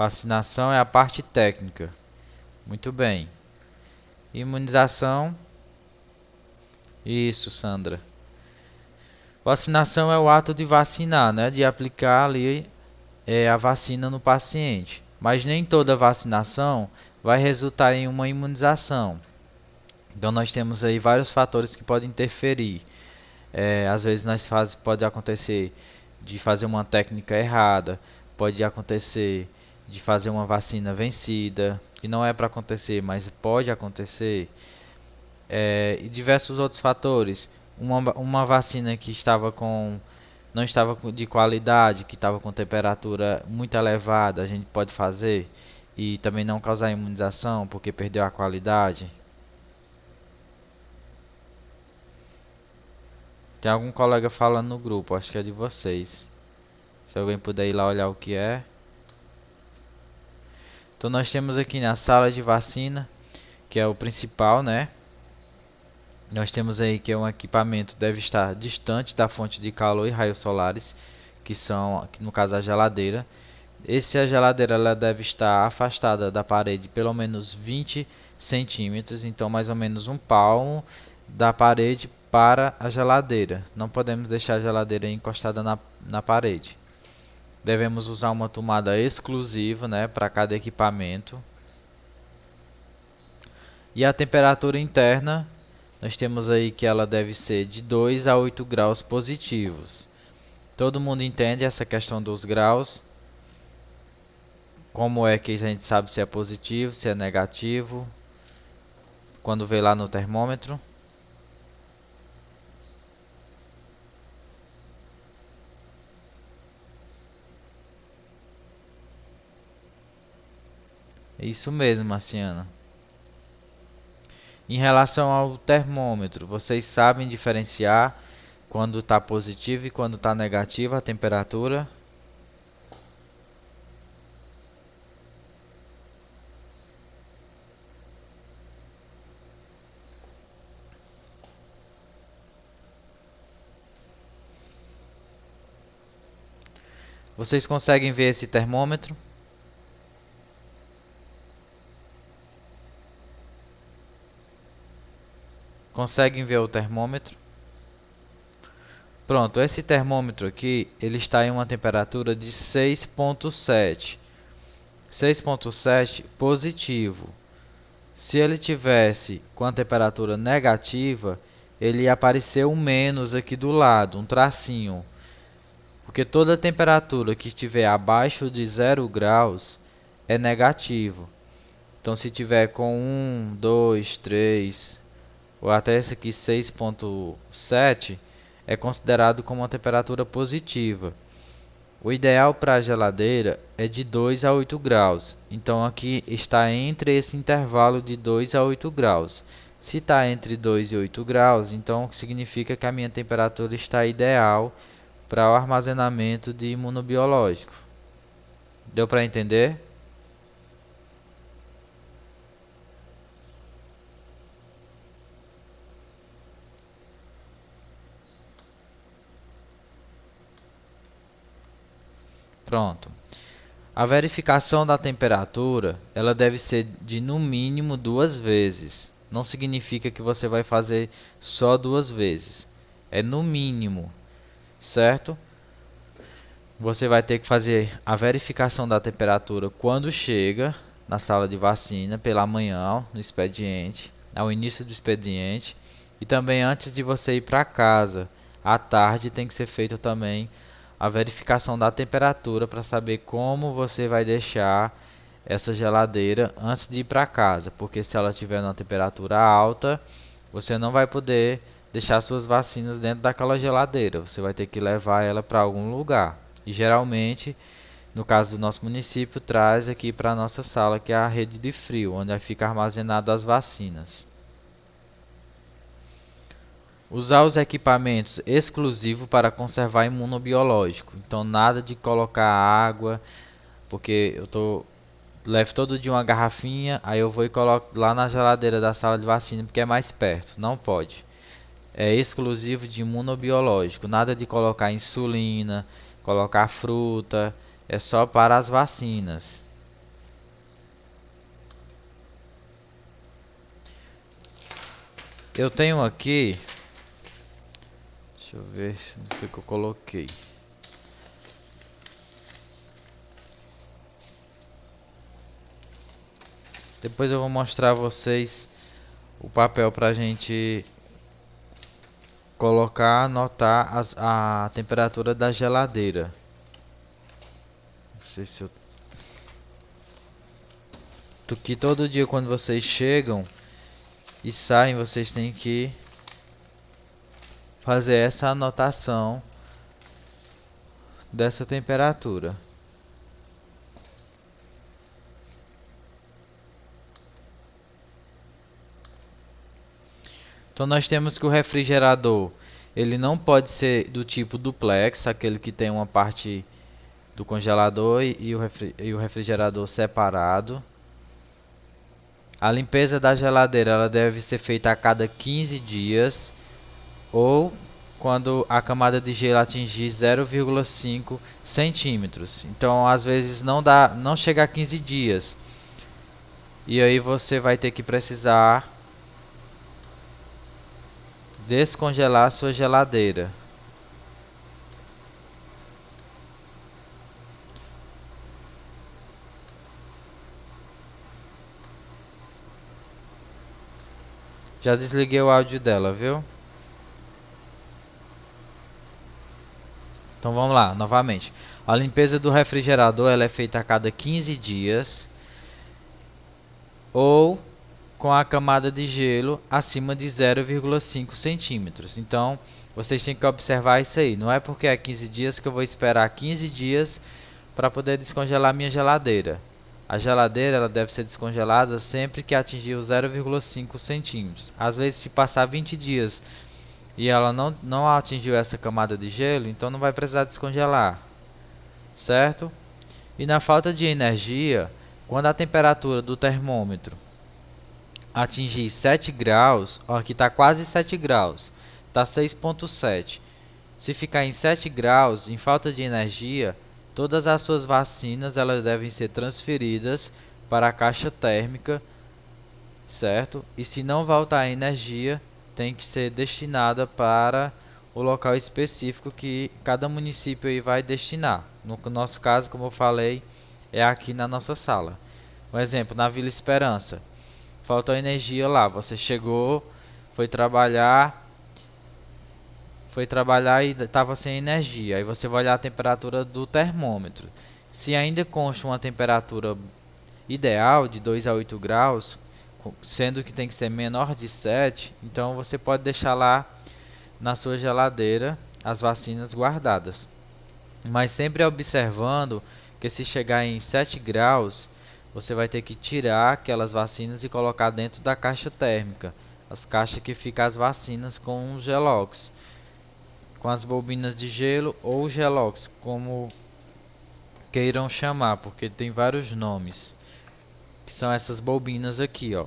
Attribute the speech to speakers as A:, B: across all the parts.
A: Vacinação é a parte técnica. Muito bem. Imunização. Isso, Sandra. Vacinação é o ato de vacinar, né? De aplicar ali a vacina no paciente. Mas nem toda vacinação vai resultar em uma imunização. Então nós temos aí vários fatores que podem interferir. Às vezes pode acontecer de fazer uma técnica errada, pode acontecer de fazer uma vacina vencida, que não é para acontecer, mas pode acontecer, e diversos outros fatores. Uma vacina que não estava de qualidade, que estava com temperatura muito elevada, a gente pode fazer e também não causar imunização porque perdeu a qualidade. Tem algum colega falando no grupo, acho que é de vocês. Se alguém puder ir lá olhar o que é. Então nós temos aqui na sala de vacina, que é o principal, né? Nós temos aí que um equipamento deve estar distante da fonte de calor e raios solares, que no caso a geladeira. A geladeira ela deve estar afastada da parede pelo menos 20 centímetros, então mais ou menos um palmo da parede para a geladeira. Não podemos deixar a geladeira encostada na parede. Devemos usar uma tomada exclusiva, né, para cada equipamento. E a temperatura interna, nós temos aí que ela deve ser de 2 a 8 graus positivos. Todo mundo entende essa questão dos graus? Como é que a gente sabe se é positivo, se é negativo? Quando vê lá no termômetro? É isso mesmo, Marciana. Em relação ao termômetro, vocês sabem diferenciar quando está positivo e quando está negativo a temperatura? Vocês conseguem ver esse termômetro? Conseguem ver o termômetro? Pronto, esse termômetro aqui, ele está em uma temperatura de 6.7. 6.7 positivo. Se ele tivesse com a temperatura negativa, ele ia aparecer um menos aqui do lado, um tracinho. Porque toda temperatura que estiver abaixo de 0 graus é negativo. Então se tiver com 1, 2, 3 ou até esse aqui 6.7 é considerado como uma temperatura positiva. O ideal para a geladeira é de 2 a 8 graus. Então aqui está entre esse intervalo de 2 a 8 graus. Se está entre 2 e 8 graus, então significa que a minha temperatura está ideal para o armazenamento de imunobiológico. Deu para entender? Pronto. A verificação da temperatura, ela deve ser de no mínimo 2 vezes. Não significa que você vai fazer só 2 vezes. É no mínimo, certo? Você vai ter que fazer a verificação da temperatura quando chega na sala de vacina, pela manhã, no expediente, ao início do expediente, e também antes de você ir para casa. À tarde tem que ser feita também a verificação da temperatura para saber como você vai deixar essa geladeira antes de ir para casa, porque se ela tiver uma temperatura alta, você não vai poder deixar suas vacinas dentro daquela geladeira. Você vai ter que levar ela para algum lugar. E geralmente, no caso do nosso município, traz aqui para a nossa sala, que é a rede de frio, onde fica armazenado as vacinas. Usar os equipamentos exclusivos para conservar imunobiológico. Então nada de colocar água, porque levo todo dia uma garrafinha, aí eu vou e coloco lá na geladeira da sala de vacina, porque é mais perto. Não pode. É exclusivo de imunobiológico. Nada de colocar insulina, colocar fruta. É só para as vacinas. Eu tenho aqui, deixa eu ver onde foi que eu coloquei. Depois eu vou mostrar a vocês o papel pra gente colocar, anotar a temperatura da geladeira. Não sei se eu... Que todo dia quando vocês chegam e saem, vocês têm que fazer essa anotação dessa temperatura. Então nós temos que o refrigerador, ele não pode ser do tipo duplex, aquele que tem uma parte do congelador e o refrigerador separado. A limpeza da geladeira ela deve ser feita a cada 15 dias ou quando a camada de gelo atingir 0,5 centímetros. Então às vezes não chega a 15 dias. E aí você vai ter que precisar descongelar sua geladeira. Já desliguei o áudio dela, viu? Então vamos lá, novamente. A limpeza do refrigerador ela é feita a cada 15 dias ou com a camada de gelo acima de 0,5 centímetros. Então vocês têm que observar isso aí. Não é porque é 15 dias que eu vou esperar 15 dias para poder descongelar minha geladeira. A geladeira ela deve ser descongelada sempre que atingir os 0,5 centímetros. Às vezes se passar 20 dias e ela não atingiu essa camada de gelo, então não vai precisar descongelar, certo? E na falta de energia, quando a temperatura do termômetro atingir 7 graus, ó, aqui está quase 7 graus, está 6,7. Se ficar em 7 graus, em falta de energia, todas as suas vacinas elas devem ser transferidas para a caixa térmica, certo? E se não voltar a energia, tem que ser destinada para o local específico que cada município aí vai destinar. No nosso caso, como eu falei, é aqui na nossa sala. Um exemplo, na Vila Esperança. Faltou energia lá, você chegou, foi trabalhar e estava sem energia. Aí você vai olhar a temperatura do termômetro. Se ainda consta uma temperatura ideal de 2 a 8 graus, sendo que tem que ser menor de 7, então você pode deixar lá na sua geladeira as vacinas guardadas. Mas sempre observando que se chegar em 7 graus, você vai ter que tirar aquelas vacinas e colocar dentro da caixa térmica. As caixas que ficam as vacinas com os gelox, com as bobinas de gelo ou gelox, como queiram chamar, porque tem vários nomes. Que são essas bobinas aqui, ó.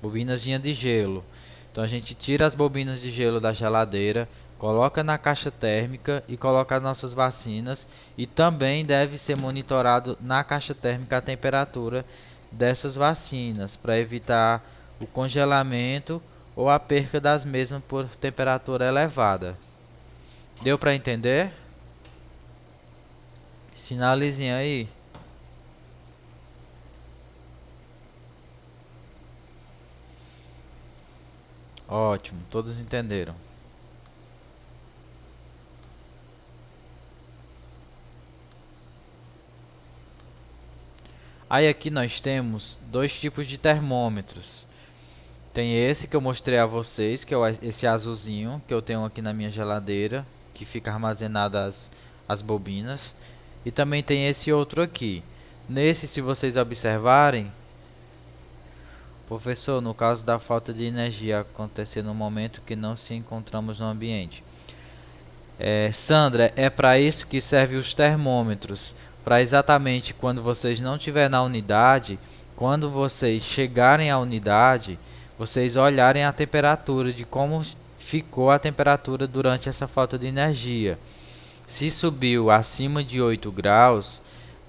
A: Bobinazinha de gelo. Então a gente tira as bobinas de gelo da geladeira, coloca na caixa térmica e coloca as nossas vacinas. E também deve ser monitorado na caixa térmica a temperatura dessas vacinas, para evitar o congelamento ou a perca das mesmas por temperatura elevada. Deu para entender? Sinalizinho aí. Ótimo, todos entenderam. Aí aqui nós temos dois tipos de termômetros. Tem esse que eu mostrei a vocês, que é esse azulzinho que eu tenho aqui na minha geladeira, que fica armazenada as bobinas. E também tem esse outro aqui. Nesse, se vocês observarem, professor, no caso da falta de energia acontecer no momento que não se encontramos no ambiente. Sandra, é para isso que servem os termômetros, para exatamente quando vocês não estiverem na unidade, quando vocês chegarem à unidade, vocês olharem a temperatura, de como ficou a temperatura durante essa falta de energia. Se subiu acima de 8 graus,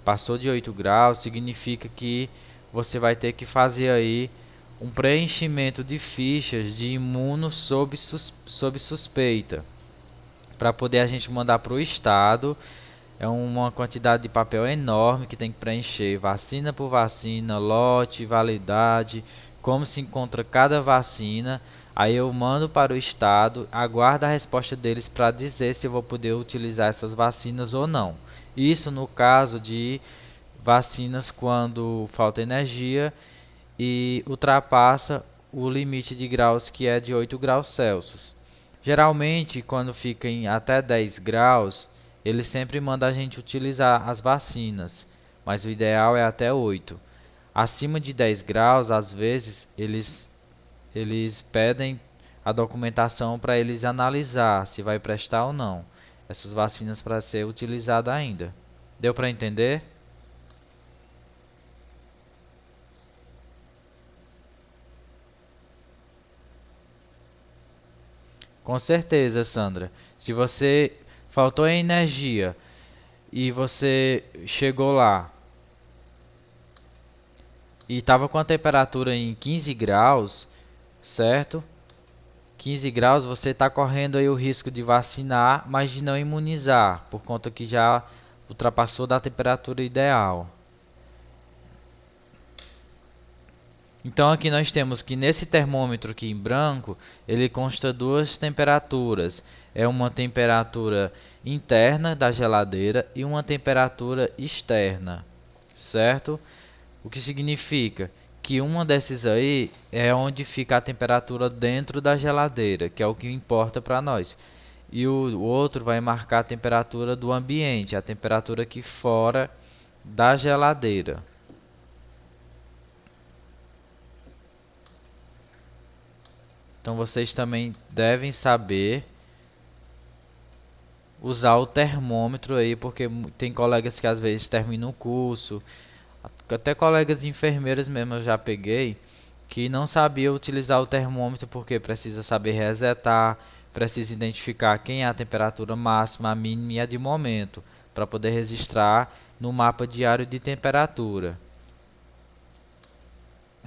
A: passou de 8 graus, significa que você vai ter que fazer aí um preenchimento de fichas de imuno sob suspeita, para poder a gente mandar para o estado. É uma quantidade de papel enorme que tem que preencher, vacina por vacina, lote, validade, como se encontra cada vacina. Aí eu mando para o estado, aguardo a resposta deles para dizer se eu vou poder utilizar essas vacinas ou não. Isso no caso de vacinas quando falta energia e ultrapassa o limite de graus, que é de 8 graus Celsius. Geralmente, quando fica em até 10 graus, ele sempre manda a gente utilizar as vacinas, mas o ideal é até 8. Acima de 10 graus, às vezes, eles pedem a documentação para eles analisar se vai prestar ou não essas vacinas para ser utilizada ainda. Deu para entender? Com certeza, Sandra. Se você faltou energia e você chegou lá e estava com a temperatura em 15 graus, certo? 15 graus, você está correndo aí o risco de vacinar, mas de não imunizar, por conta que já ultrapassou da temperatura ideal. Então aqui nós temos que nesse termômetro aqui em branco, ele consta duas temperaturas. É uma temperatura interna da geladeira e uma temperatura externa, certo? O que significa que uma desses aí é onde fica a temperatura dentro da geladeira, que é o que importa para nós. E o outro vai marcar a temperatura do ambiente, a temperatura aqui fora da geladeira. Então vocês também devem saber usar o termômetro aí, porque tem colegas que às vezes terminam o curso, até colegas enfermeiras mesmo eu já peguei, que não sabia utilizar o termômetro porque precisa saber resetar, precisa identificar quem é a temperatura máxima, a mínima e a de momento, para poder registrar no mapa diário de temperatura.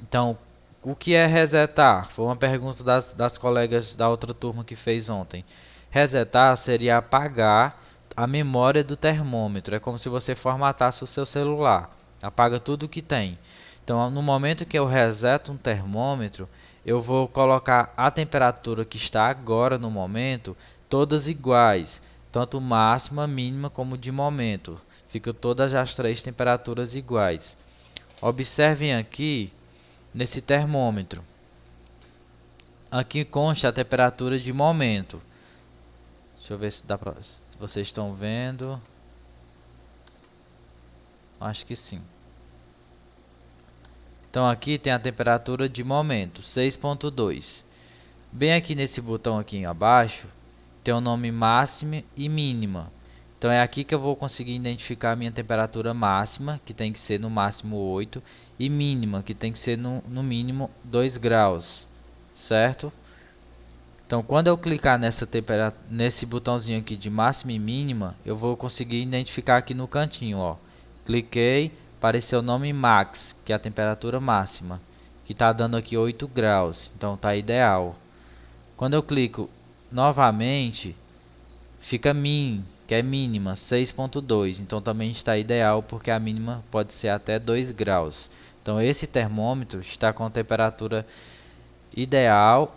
A: Então, o que é resetar? Foi uma pergunta das colegas da outra turma que fez ontem. Resetar seria apagar a memória do termômetro. É como se você formatasse o seu celular. Apaga tudo que tem. Então, no momento que eu reseto um termômetro, eu vou colocar a temperatura que está agora no momento, todas iguais. Tanto máxima, mínima como de momento. Ficam todas as três temperaturas iguais. Observem aqui nesse termômetro. Aqui consta a temperatura de momento. Deixa eu ver se dá pra, se vocês estão vendo. Acho que sim. Então aqui tem a temperatura de momento, 6.2. Bem aqui nesse botão aqui abaixo, tem o nome máxima e mínima. Então é aqui que eu vou conseguir identificar a minha temperatura máxima, que tem que ser no máximo 8, e mínima, que tem que ser no mínimo 2 graus, certo? Então quando eu clicar nesse botãozinho aqui de máxima e mínima, eu vou conseguir identificar aqui no cantinho, ó. Cliquei, apareceu o nome max, que é a temperatura máxima, que está dando aqui 8 graus, então está ideal. Quando eu clico novamente, fica min, que é mínima, 6.2, então também está ideal porque a mínima pode ser até 2 graus. Então esse termômetro está com temperatura ideal,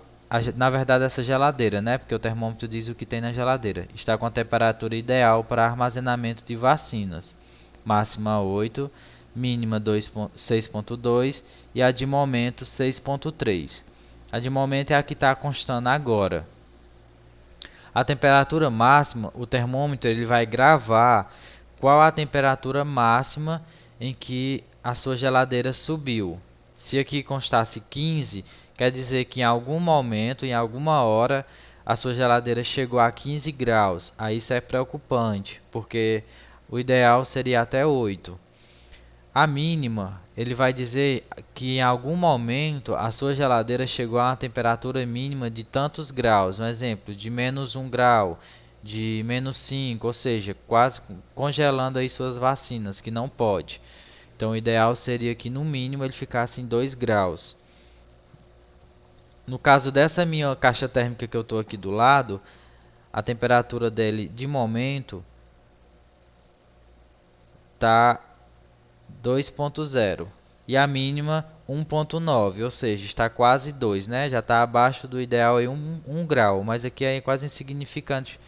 A: na verdade essa geladeira, né? Porque o termômetro diz o que tem na geladeira. Está com a temperatura ideal para armazenamento de vacinas. Máxima 8, mínima 6.2 e a de momento 6.3. A de momento é a que está constando agora. A temperatura máxima, o termômetro ele vai gravar qual a temperatura máxima em que a sua geladeira subiu. Se aqui constasse 15, quer dizer que em algum momento, em alguma hora, a sua geladeira chegou a 15 graus. Aí isso é preocupante, porque o ideal seria até 8. A mínima, ele vai dizer que em algum momento a sua geladeira chegou a uma temperatura mínima de tantos graus. Um exemplo, de menos 1 grau, de menos 5, ou seja, quase congelando aí suas vacinas, que não pode. Então o ideal seria que no mínimo ele ficasse em 2 graus. No caso dessa minha caixa térmica que eu estou aqui do lado, a temperatura dele de momento tá 2.0 e a mínima 1.9, ou seja, está quase 2, né? Já está abaixo do ideal aí 1 grau, mas aqui é quase insignificante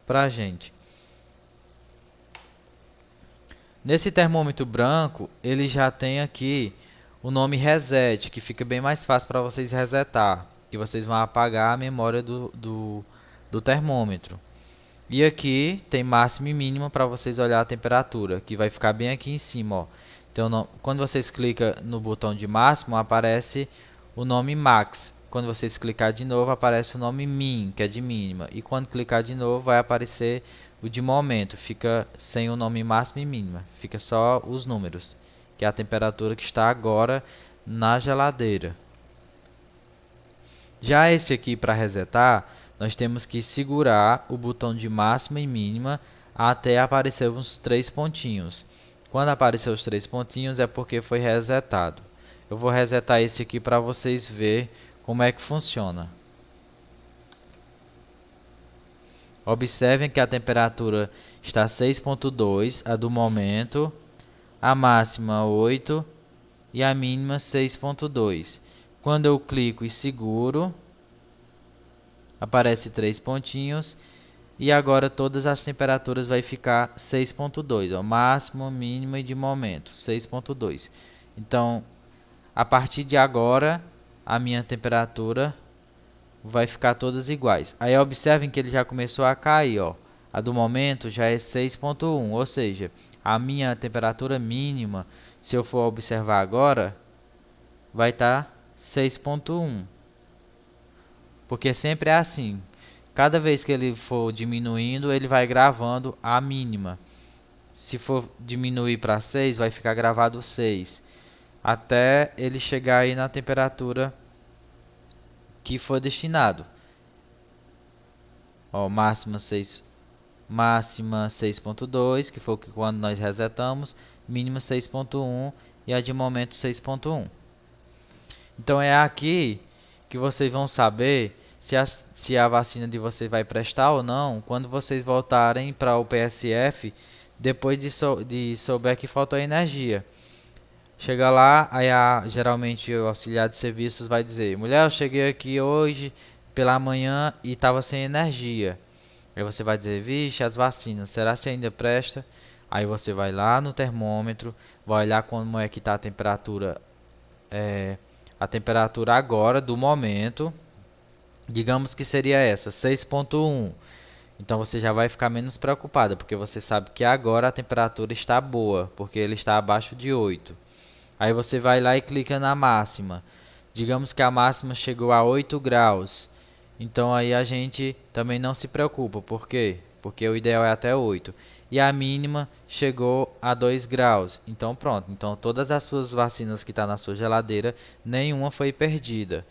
A: para a gente. Nesse termômetro branco, ele já tem aqui o nome reset, que fica bem mais fácil para vocês resetar, que vocês vão apagar a memória do termômetro. E aqui tem máxima e mínima para vocês olhar a temperatura, que vai ficar bem aqui em cima, ó. Então, quando vocês clicam no botão de máximo, aparece o nome max. Quando vocês clicar de novo, aparece o nome min, que é de mínima. E quando clicar de novo, vai aparecer o de momento. Fica sem o nome máximo e mínima. Fica só os números, que é a temperatura que está agora na geladeira. Já esse aqui, para resetar, nós temos que segurar o botão de máxima e mínima até aparecer uns 3 pontinhos. Quando aparecer os 3 pontinhos é porque foi resetado. Eu vou resetar esse aqui para vocês verem como é que funciona. Observem que a temperatura está 6.2, a do momento, a máxima 8 e a mínima 6.2. Quando eu clico e seguro, aparece 3 pontinhos e agora todas as temperaturas vai ficar 6.2, ó, máximo, mínimo e de momento, 6.2. Então, a partir de agora, a minha temperatura vai ficar todas iguais. Aí observem que ele já começou a cair, ó. A do momento já é 6.1, ou seja, a minha temperatura mínima, se eu for observar agora, vai estar 6.1. Porque sempre é assim. Cada vez que ele for diminuindo, ele vai gravando a mínima. Se for diminuir para 6, vai ficar gravado 6. Até ele chegar aí na temperatura que for destinado. Ó, máxima 6.2, que foi quando nós resetamos. Mínima 6.1 e a de momento 6.1. Então é aqui que vocês vão saber se a vacina de vocês vai prestar ou não quando vocês voltarem para o PSF depois de souber que faltou energia. Chega lá, aí geralmente o auxiliar de serviços vai dizer: mulher, eu cheguei aqui hoje pela manhã e estava sem energia. Aí você vai dizer: vixe, as vacinas, será que ainda presta? Aí você vai lá no termômetro, vai olhar como é que está a temperatura agora do momento. Digamos que seria essa, 6.1. Então você já vai ficar menos preocupada, porque você sabe que agora a temperatura está boa, porque ele está abaixo de 8. Aí você vai lá e clica na máxima. Digamos que a máxima chegou a 8 graus. Então aí a gente também não se preocupa. Por quê? Porque o ideal é até 8. E a mínima chegou a 2 graus. Então pronto. Então todas as suas vacinas que estão na sua geladeira, nenhuma foi perdida.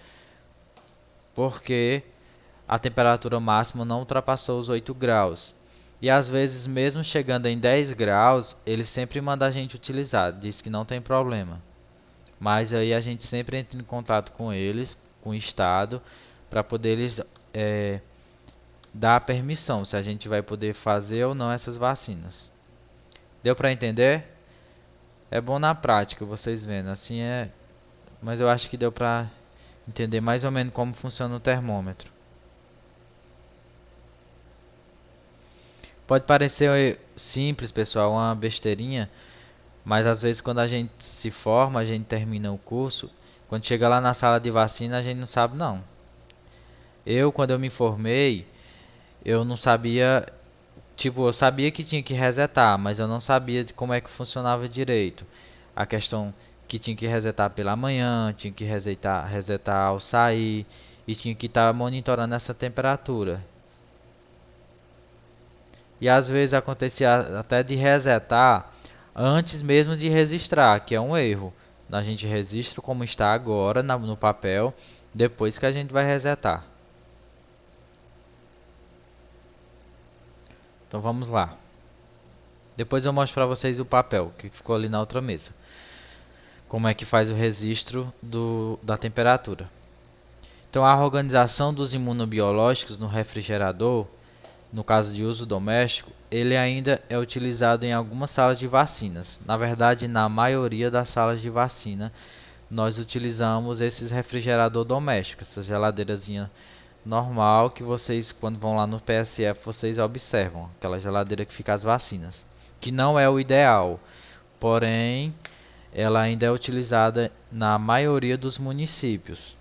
A: Porque a temperatura máxima não ultrapassou os 8 graus. E às vezes, mesmo chegando em 10 graus, ele sempre manda a gente utilizar. Diz que não tem problema. Mas aí a gente sempre entra em contato com eles, com o Estado, para poder eles dar a permissão se a gente vai poder fazer ou não essas vacinas. Deu para entender? É bom na prática, vocês vendo. Assim é. Mas eu acho que deu para entender mais ou menos como funciona o termômetro. Pode parecer simples, pessoal, uma besteirinha, mas às vezes quando a gente se forma, a gente termina o curso, quando chega lá na sala de vacina, a gente não sabe não. Quando eu me formei, eu não sabia, tipo, eu sabia que tinha que resetar, mas eu não sabia de como é que funcionava direito. A questão que tinha que resetar pela manhã, tinha que resetar ao sair e tinha que estar monitorando essa temperatura. E às vezes acontecia até de resetar antes mesmo de registrar, que é um erro. A gente registra como está agora no papel, depois que a gente vai resetar. Então vamos lá. Depois eu mostro para vocês o papel que ficou ali na outra mesa. Como é que faz o registro da temperatura. Então, a organização dos imunobiológicos no refrigerador, no caso de uso doméstico, ele ainda é utilizado em algumas salas de vacinas. Na verdade, na maioria das salas de vacina, nós utilizamos esses refrigerador doméstico, essa geladeirazinha normal que vocês, quando vão lá no PSF, vocês observam, aquela geladeira que fica as vacinas, que não é o ideal, porém, ela ainda é utilizada na maioria dos municípios.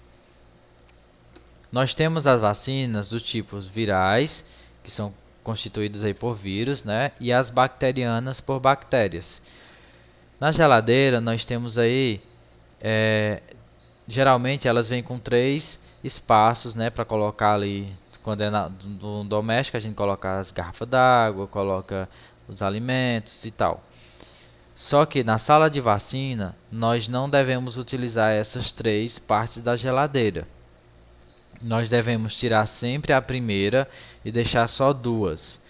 A: Nós temos as vacinas dos tipos virais, que são constituídos aí por vírus, né? E as bacterianas por bactérias. Na geladeira nós temos aí, geralmente elas vêm com 3 espaços, né? Para colocar ali, quando é no doméstico a gente coloca as garrafas d'água, coloca os alimentos e tal. Só que na sala de vacina nós não devemos utilizar essas 3 partes da geladeira. Nós devemos tirar sempre a primeira e deixar só 2,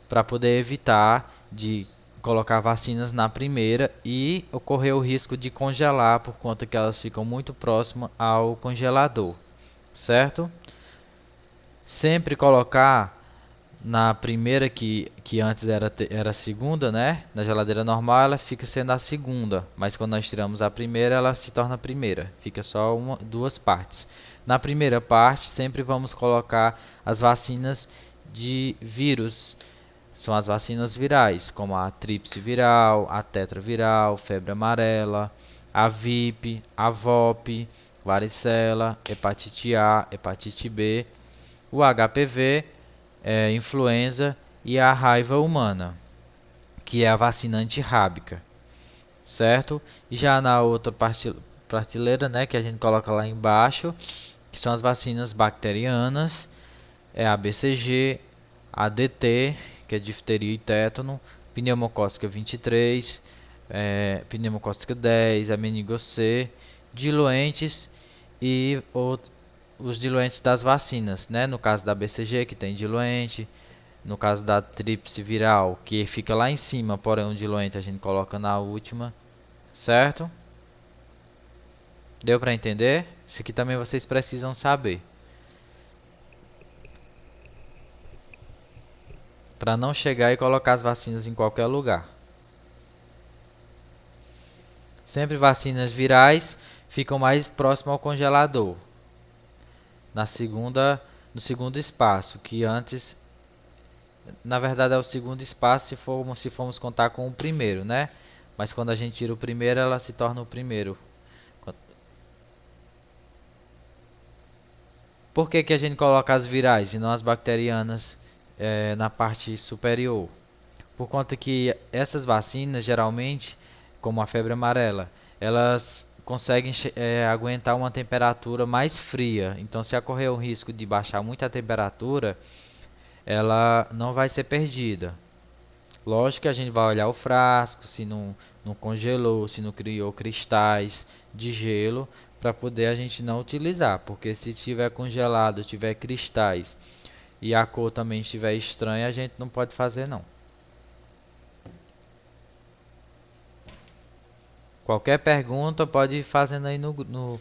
A: para poder evitar de colocar vacinas na primeira e ocorrer o risco de congelar, por conta que elas ficam muito próximas ao congelador, certo? Sempre colocar na primeira, que antes era a segunda, né? Na geladeira normal ela fica sendo a segunda, mas quando nós tiramos a primeira ela se torna a primeira, fica só duas partes. Na primeira parte sempre vamos colocar as vacinas de vírus, são as vacinas virais, como a tríplice viral, a tetraviral, febre amarela, a VIP, a VOP, varicela, hepatite A, hepatite B, o HPV, influenza e a raiva humana, que é a vacina antirrábica, certo? E já na outra prateleira, né, que a gente coloca lá embaixo, que são as vacinas bacterianas, é a BCG, a DT, que é difteria e tétano, pneumocócica 23, pneumocócica 10, a meningo-C, diluentes e os diluentes das vacinas, né? No caso da BCG, que tem diluente, no caso da tríplice viral, que fica lá em cima, porém um diluente a gente coloca na última, certo? Deu para entender? Isso aqui também vocês precisam saber, para não chegar e colocar as vacinas em qualquer lugar. Sempre vacinas virais ficam mais próximo ao congelador, no segundo espaço, que antes, na verdade é o segundo espaço se formos contar com o primeiro, né? Mas quando a gente tira o primeiro, ela se torna o primeiro. Por que que a gente coloca as virais e não as bacterianas na parte superior? Por conta que essas vacinas, geralmente, como a febre amarela, elas conseguem aguentar uma temperatura mais fria. Então, se ocorrer o risco de baixar muito a temperatura, ela não vai ser perdida. Lógico que a gente vai olhar o frasco, se não congelou, se não criou cristais de gelo, para poder a gente não utilizar. Porque se tiver congelado, tiver cristais e a cor também estiver estranha, a gente não pode fazer não. Qualquer pergunta pode ir fazendo aí no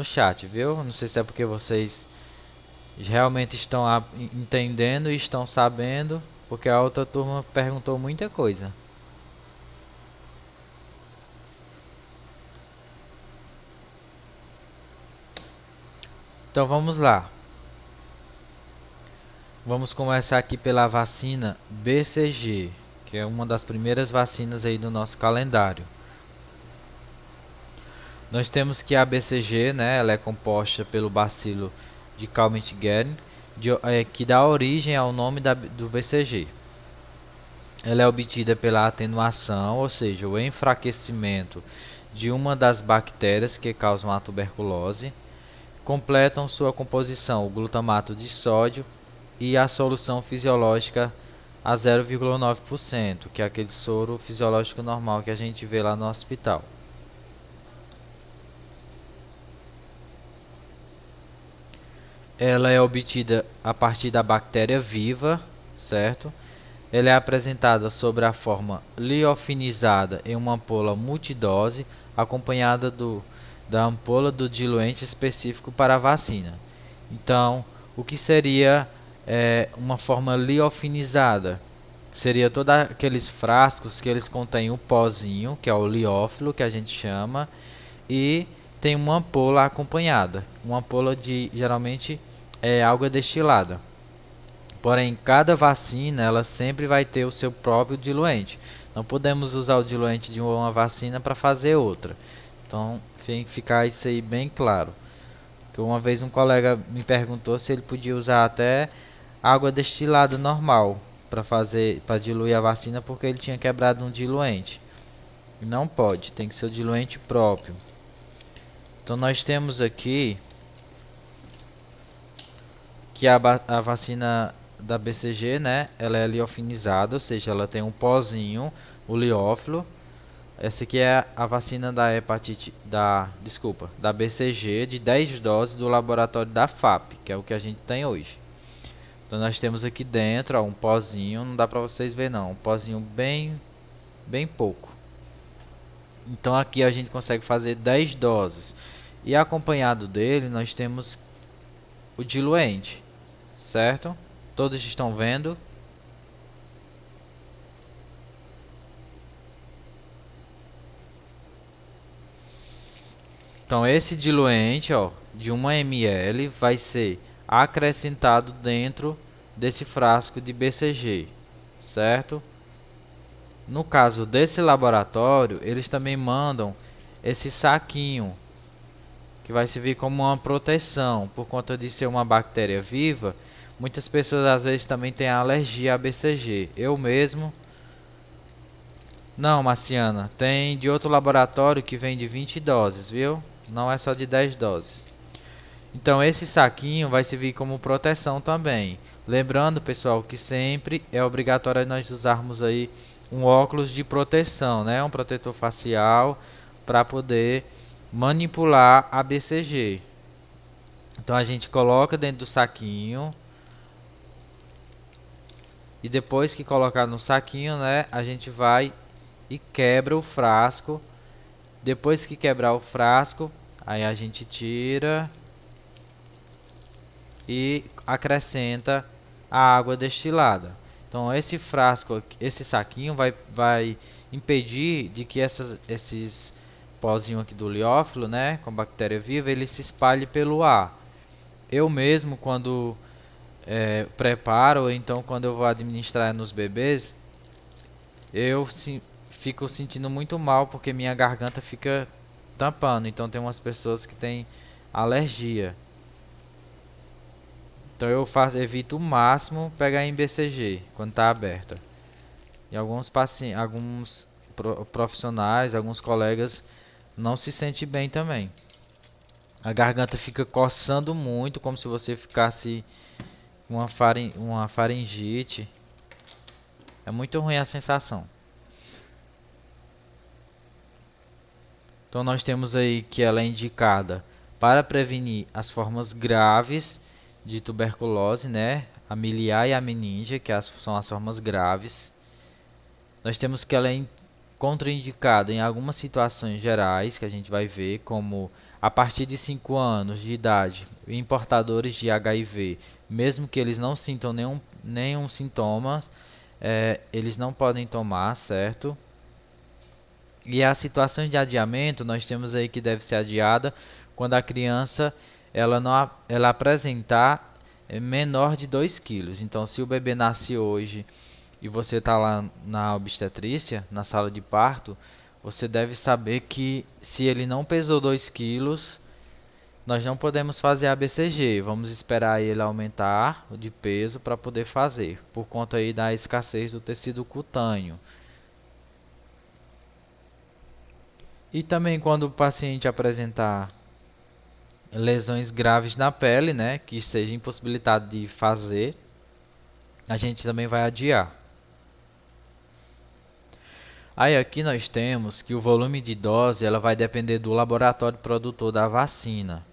A: chat, viu? Não sei se é porque vocês realmente estão entendendo e estão sabendo, porque a outra turma perguntou muita coisa. Então vamos lá. Vamos começar aqui pela vacina BCG, que é uma das primeiras vacinas aí do nosso calendário. Nós temos que a BCG, né, ela é composta pelo bacilo de Calmette-Guerin, que dá origem ao nome do BCG. Ela é obtida pela atenuação, ou seja, o enfraquecimento de uma das bactérias que causam a tuberculose. Completam sua composição o glutamato de sódio e a solução fisiológica a 0,9%, que é aquele soro fisiológico normal que a gente vê lá no hospital. Ela é obtida a partir da bactéria viva, certo? Ela é apresentada sob a forma liofinizada em uma ampola multidose, acompanhada da ampola do diluente específico para a vacina. Então, o que seria uma forma liofinizada? Seria todos aqueles frascos que eles contêm o pozinho, que é o liófilo, que a gente chama, e tem uma ampola acompanhada. Uma ampola de, geralmente, água destilada. Porém, cada vacina, ela sempre vai ter o seu próprio diluente. Não podemos usar o diluente de uma vacina para fazer outra. Então, tem que ficar isso aí bem claro. Que uma vez um colega me perguntou se ele podia usar até água destilada normal para diluir a vacina, porque ele tinha quebrado um diluente. E não pode, tem que ser o diluente próprio. Então nós temos aqui que a vacina da BCG, né, ela é liofinizada, ou seja, ela tem um pozinho, o liófilo. Essa aqui é a vacina da hepatite da BCG de 10 doses do laboratório da FAP, que é o que a gente tem hoje. Então nós temos aqui dentro, ó, um pozinho, não dá para vocês ver não, um pozinho bem pouco. Então aqui a gente consegue fazer 10 doses. E acompanhado dele nós temos o diluente, certo? Todos estão vendo? Então esse diluente, ó, de 1 ml vai ser acrescentado dentro desse frasco de BCG, certo? No caso desse laboratório, eles também mandam esse saquinho que vai servir como uma proteção. Por conta de ser uma bactéria viva, muitas pessoas às vezes também têm alergia a BCG. Eu mesmo. Não, Marciana, tem de outro laboratório que vem de 20 doses, viu? Não é só de 10 doses. Então esse saquinho vai servir como proteção também. Lembrando, pessoal, que sempre é obrigatório nós usarmos aí um óculos de proteção, né? Um protetor facial para poder manipular a BCG. Então a gente coloca dentro do saquinho e depois que colocar no saquinho, né, a gente vai e quebra o frasco. Depois que quebrar o frasco, aí a gente tira e acrescenta a água destilada. Então esse frasco, esse saquinho vai impedir de que esses pozinhos aqui do liófilo, né, com bactéria viva, ele se espalhe pelo ar. Eu mesmo quando preparo, ou então quando eu vou administrar nos bebês, eu fico sentindo muito mal porque minha garganta fica tampando. Então tem umas pessoas que têm alergia. Então eu evito o máximo pegar em BCG quando está aberta. E alguns pacientes, alguns profissionais, alguns colegas não se sentem bem também. A garganta fica coçando muito, como se você ficasse com uma faringite. É muito ruim a sensação. Então nós temos aí que ela é indicada para prevenir as formas graves de tuberculose, né? A miliar e a meningia, que são as formas graves. Nós temos que ela é contraindicada em algumas situações gerais, que a gente vai ver, como a partir de 5 anos de idade, em portadores de HIV, mesmo que eles não sintam nenhum sintoma, eles não podem tomar, certo? E as situações de adiamento, nós temos aí que deve ser adiada quando a criança ela apresentar menor de 2 quilos. Então, se o bebê nasce hoje e você está lá na obstetrícia, na sala de parto, você deve saber que se ele não pesou 2 quilos, nós não podemos fazer a BCG. Vamos esperar ele aumentar de peso para poder fazer, por conta aí da escassez do tecido cutâneo. E também quando o paciente apresentar lesões graves na pele, né, que seja impossibilitado de fazer, a gente também vai adiar. Aí aqui nós temos que o volume de dose ela vai depender do laboratório produtor da vacina.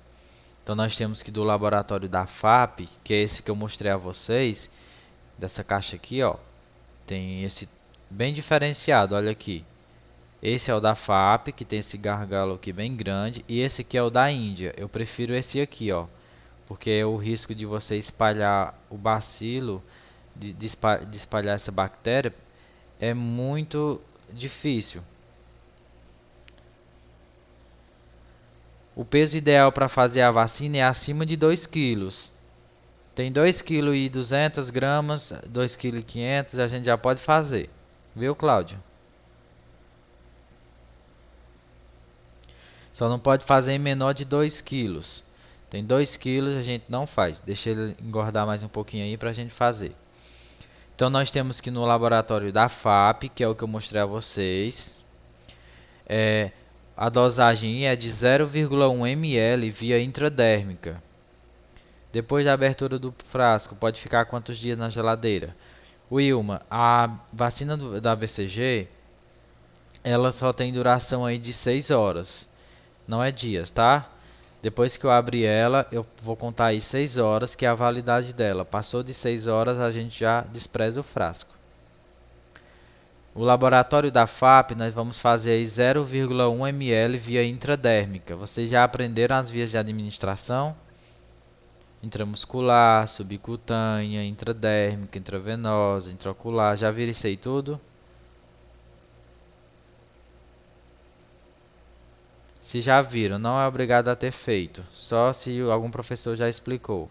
A: Então nós temos que do laboratório da FAP, que é esse que eu mostrei a vocês, dessa caixa aqui, ó, tem esse bem diferenciado, olha aqui. Esse é o da FAP, que tem esse gargalo aqui bem grande, e esse aqui é o da Índia. Eu prefiro esse aqui, ó, porque o risco de você espalhar o bacilo, de espalhar essa bactéria, é muito difícil. O peso ideal para fazer a vacina é acima de 2 quilos. Tem 2,2 kg, 2,5 kg, a gente já pode fazer. Viu, Cláudio? Só não pode fazer em menor de 2 quilos. Tem 2 quilos, a gente não faz. Deixa ele engordar mais um pouquinho aí para a gente fazer. Então nós temos que ir no laboratório da FAP, que é o que eu mostrei a vocês. A dosagem é de 0,1 ml via intradérmica. Depois da abertura do frasco, pode ficar quantos dias na geladeira? Wilma, a vacina da BCG, ela só tem duração aí de 6 horas. Não é dias, tá? Depois que eu abrir ela, eu vou contar aí 6 horas, que é a validade dela. Passou de 6 horas, a gente já despreza o frasco. O laboratório da FAP, nós vamos fazer aí 0,1 ml via intradérmica. Vocês já aprenderam as vias de administração? Intramuscular, subcutânea, intradérmica, intravenosa, intraocular. Já viram isso aí tudo? Se já viram, não é obrigado a ter feito, só se algum professor já explicou.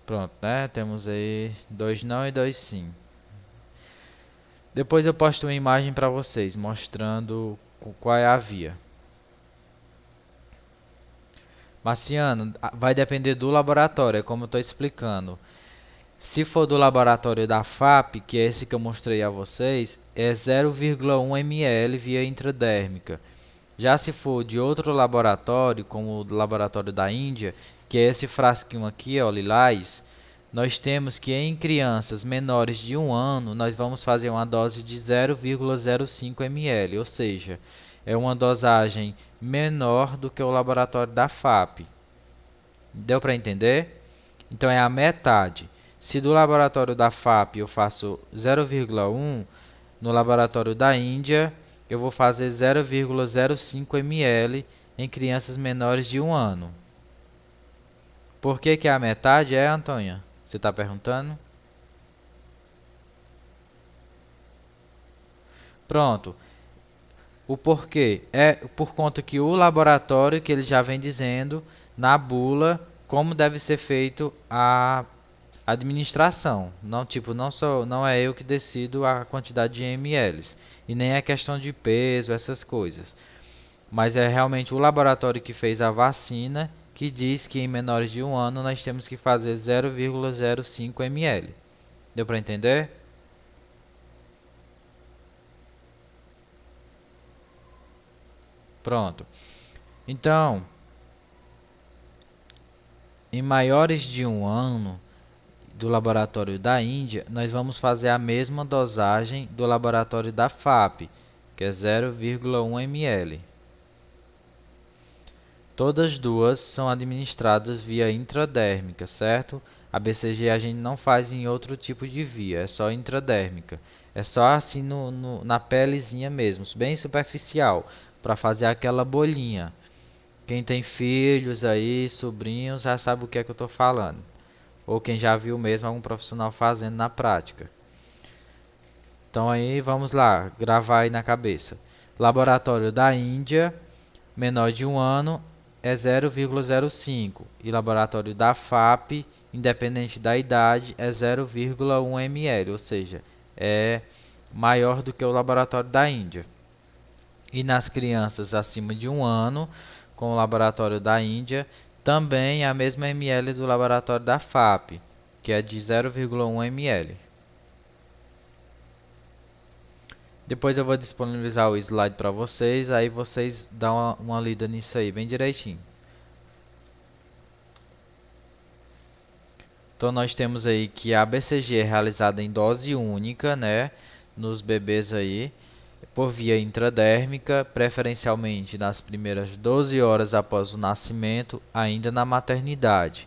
A: Pronto, né? Temos aí 2 não e 2 sim. Depois eu posto uma imagem para vocês mostrando qual é a via. Marciano, vai depender do laboratório, é como eu estou explicando. Se for do laboratório da FAP, que é esse que eu mostrei a vocês, é 0,1 ml via intradérmica. Já se for de outro laboratório, como o laboratório da Índia, que é esse frasquinho aqui, ó, lilás, nós temos que em crianças menores de 1 ano, nós vamos fazer uma dose de 0,05 ml, ou seja, é uma dosagem menor do que o laboratório da FAP. Deu para entender? Então é a metade. Se do laboratório da FAP eu faço 0,1, no laboratório da Índia eu vou fazer 0,05 ml em crianças menores de 1 ano. Por que é a metade, Antônia? Você está perguntando? Pronto. O porquê? É por conta que o laboratório, que ele já vem dizendo na bula como deve ser feito a administração. Não, tipo, não é eu que decido a quantidade de ml. E nem é questão de peso, essas coisas. Mas é realmente o laboratório que fez a vacina que diz que em menores de 1 ano nós temos que fazer 0,05 ml. Deu para entender? Pronto. Então, em maiores de 1 ano do laboratório da Índia, nós vamos fazer a mesma dosagem do laboratório da FAP, que é 0,1 ml. Todas duas são administradas via intradérmica, certo? A BCG a gente não faz em outro tipo de via, é só intradérmica. É só assim na pelezinha mesmo, bem superficial, para fazer aquela bolinha. Quem tem filhos aí, sobrinhos, já sabe o que é que eu estou falando. Ou quem já viu mesmo algum profissional fazendo na prática. Então aí vamos lá, gravar aí na cabeça. Laboratório da Índia, menor de 1 ano, é 0,05 e laboratório da FAP, independente da idade, é 0,1 ml, ou seja, é maior do que o laboratório da Índia. E nas crianças acima de 1 ano, com o laboratório da Índia, também é a mesma ml do laboratório da FAP, que é de 0,1 ml. Depois eu vou disponibilizar o slide para vocês, aí vocês dão uma lida nisso aí bem direitinho. Então nós temos aí que a BCG é realizada em dose única, né, nos bebês aí, por via intradérmica, preferencialmente nas primeiras 12 horas após o nascimento, ainda na maternidade.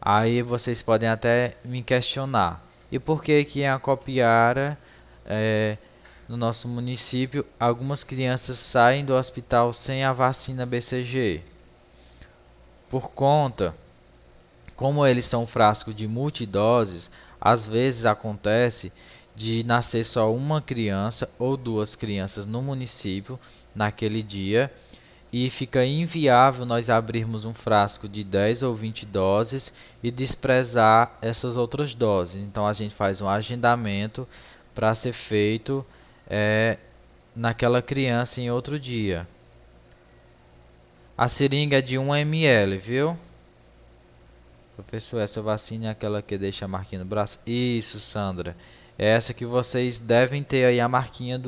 A: Aí vocês podem até me questionar, e por que que em Acopiara no nosso município, algumas crianças saem do hospital sem a vacina BCG. Por conta, como eles são frascos de multidoses, às vezes acontece de nascer só uma criança ou duas crianças no município naquele dia e fica inviável nós abrirmos um frasco de 10 ou 20 doses e desprezar essas outras doses. Então a gente faz um agendamento para ser feito naquela criança em outro dia. A seringa é de 1 ml, viu? Professor, essa vacina é aquela que deixa a marquinha no braço? Isso, Sandra. É essa que vocês devem ter aí a marquinha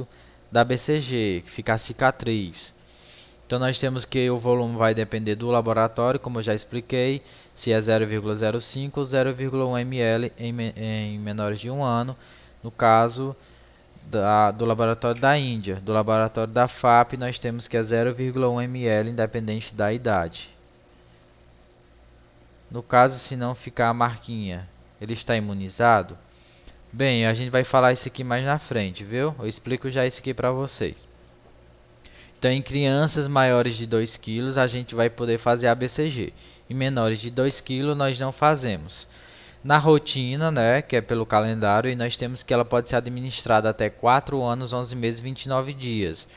A: da BCG, que fica a cicatriz. Então nós temos que o volume vai depender do laboratório, como eu já expliquei, se é 0,05 ou 0,1 ml em menores de 1 ano, no caso do laboratório da Índia. Do laboratório da FAP nós temos que é 0,1 ml independente da idade. No caso, se não ficar a marquinha, ele está imunizado? Bem, a gente vai falar isso aqui mais na frente, viu? Eu explico já isso aqui para vocês. Então, em crianças maiores de 2 kg, a gente vai poder fazer a BCG. Em menores de 2 kg, nós não fazemos. Na rotina, né, que é pelo calendário, e nós temos que ela pode ser administrada até 4 anos, 11 meses e 29 dias.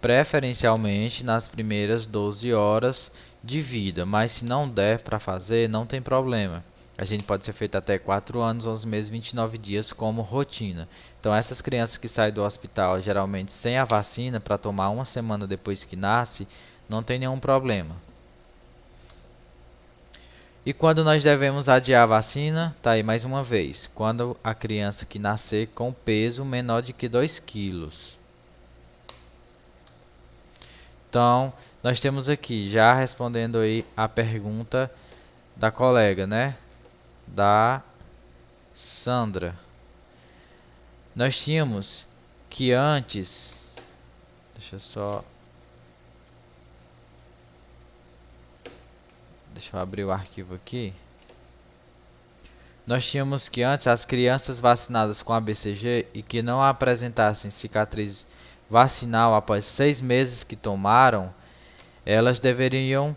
A: Preferencialmente nas primeiras 12 horas de vida, mas se não der para fazer, não tem problema. A gente pode ser feito até 4 anos, 11 meses e 29 dias como rotina. Então essas crianças que saem do hospital geralmente sem a vacina para tomar uma semana depois que nasce, não tem nenhum problema. E quando nós devemos adiar a vacina? Tá aí mais uma vez. Quando a criança que nascer com peso menor de que 2 quilos. Então, nós temos aqui, já respondendo aí a pergunta da colega, né? Da Sandra. Nós tínhamos que antes... Deixa eu abrir o arquivo aqui. Nós tínhamos que antes as crianças vacinadas com a BCG e que não apresentassem cicatriz vacinal após 6 meses que tomaram, elas deveriam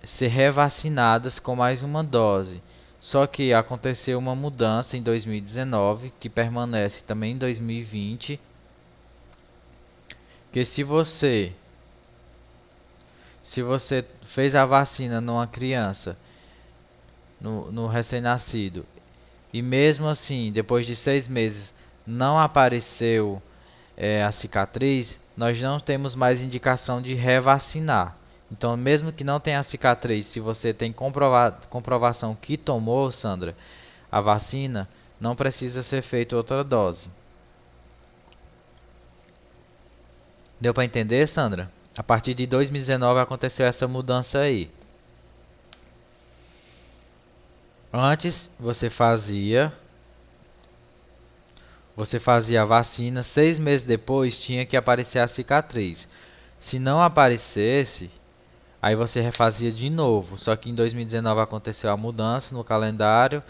A: ser revacinadas com mais uma dose. Só que aconteceu uma mudança em 2019, que permanece também em 2020, que se você fez a vacina numa criança, no recém-nascido, e mesmo assim, depois de 6 meses, não apareceu a cicatriz, nós não temos mais indicação de revacinar. Então, mesmo que não tenha cicatriz, se você tem comprovação que tomou, Sandra, a vacina, não precisa ser feita outra dose. Deu para entender, Sandra? A partir de 2019 aconteceu essa mudança aí. Antes você fazia a vacina, 6 meses depois tinha que aparecer a cicatriz. Se não aparecesse, aí você refazia de novo. Só que em 2019 aconteceu a mudança no calendário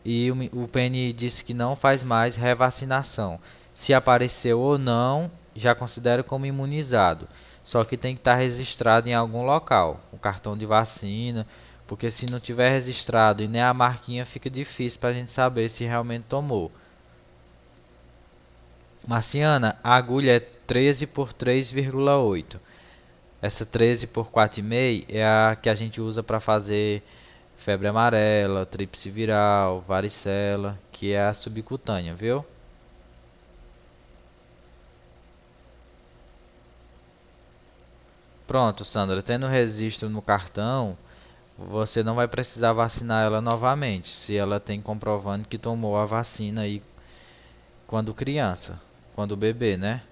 A: e o PNI disse que não faz mais revacinação. Se apareceu ou não, já considera como imunizado. Só que tem que estar registrado em algum local, o cartão de vacina, porque se não tiver registrado e nem a marquinha, fica difícil para a gente saber se realmente tomou. Marciana, a agulha é 13 por 3,8. Essa 13 por 4,5 é a que a gente usa para fazer febre amarela, tríplice viral, varicela, que é a subcutânea, viu? Pronto, Sandra, tendo registro no cartão, você não vai precisar vacinar ela novamente, se ela tem comprovando que tomou a vacina aí quando criança, quando bebê, né?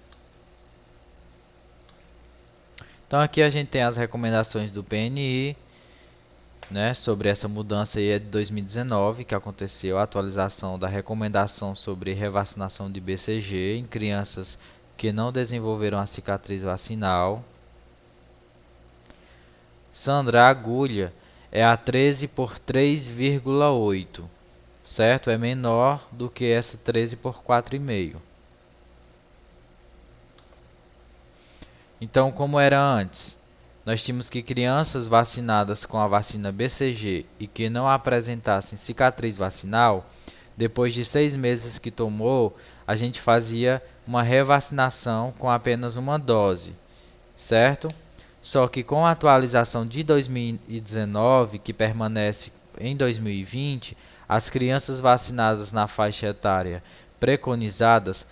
A: Então aqui a gente tem as recomendações do PNI, né, sobre essa mudança aí é de 2019 que aconteceu a atualização da recomendação sobre revacinação de BCG em crianças que não desenvolveram a cicatriz vacinal. Sandra, a agulha é a 13 por 3,8. certo? É menor do que essa 13 por 4,5. Então, como era antes, nós tínhamos que crianças vacinadas com a vacina BCG e que não apresentassem cicatriz vacinal, depois de 6 meses que tomou, a gente fazia uma revacinação com apenas uma dose, certo? Só que com a atualização de 2019, que permanece em 2020, as crianças vacinadas na faixa etária preconizadas,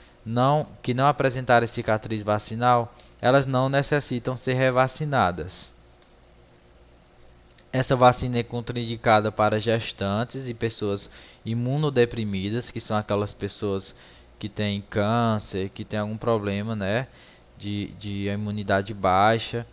A: que não apresentarem cicatriz vacinal, elas não necessitam ser revacinadas. Essa vacina é contraindicada para gestantes e pessoas imunodeprimidas, que são aquelas pessoas que têm câncer, que têm algum problema, né, de imunidade baixa,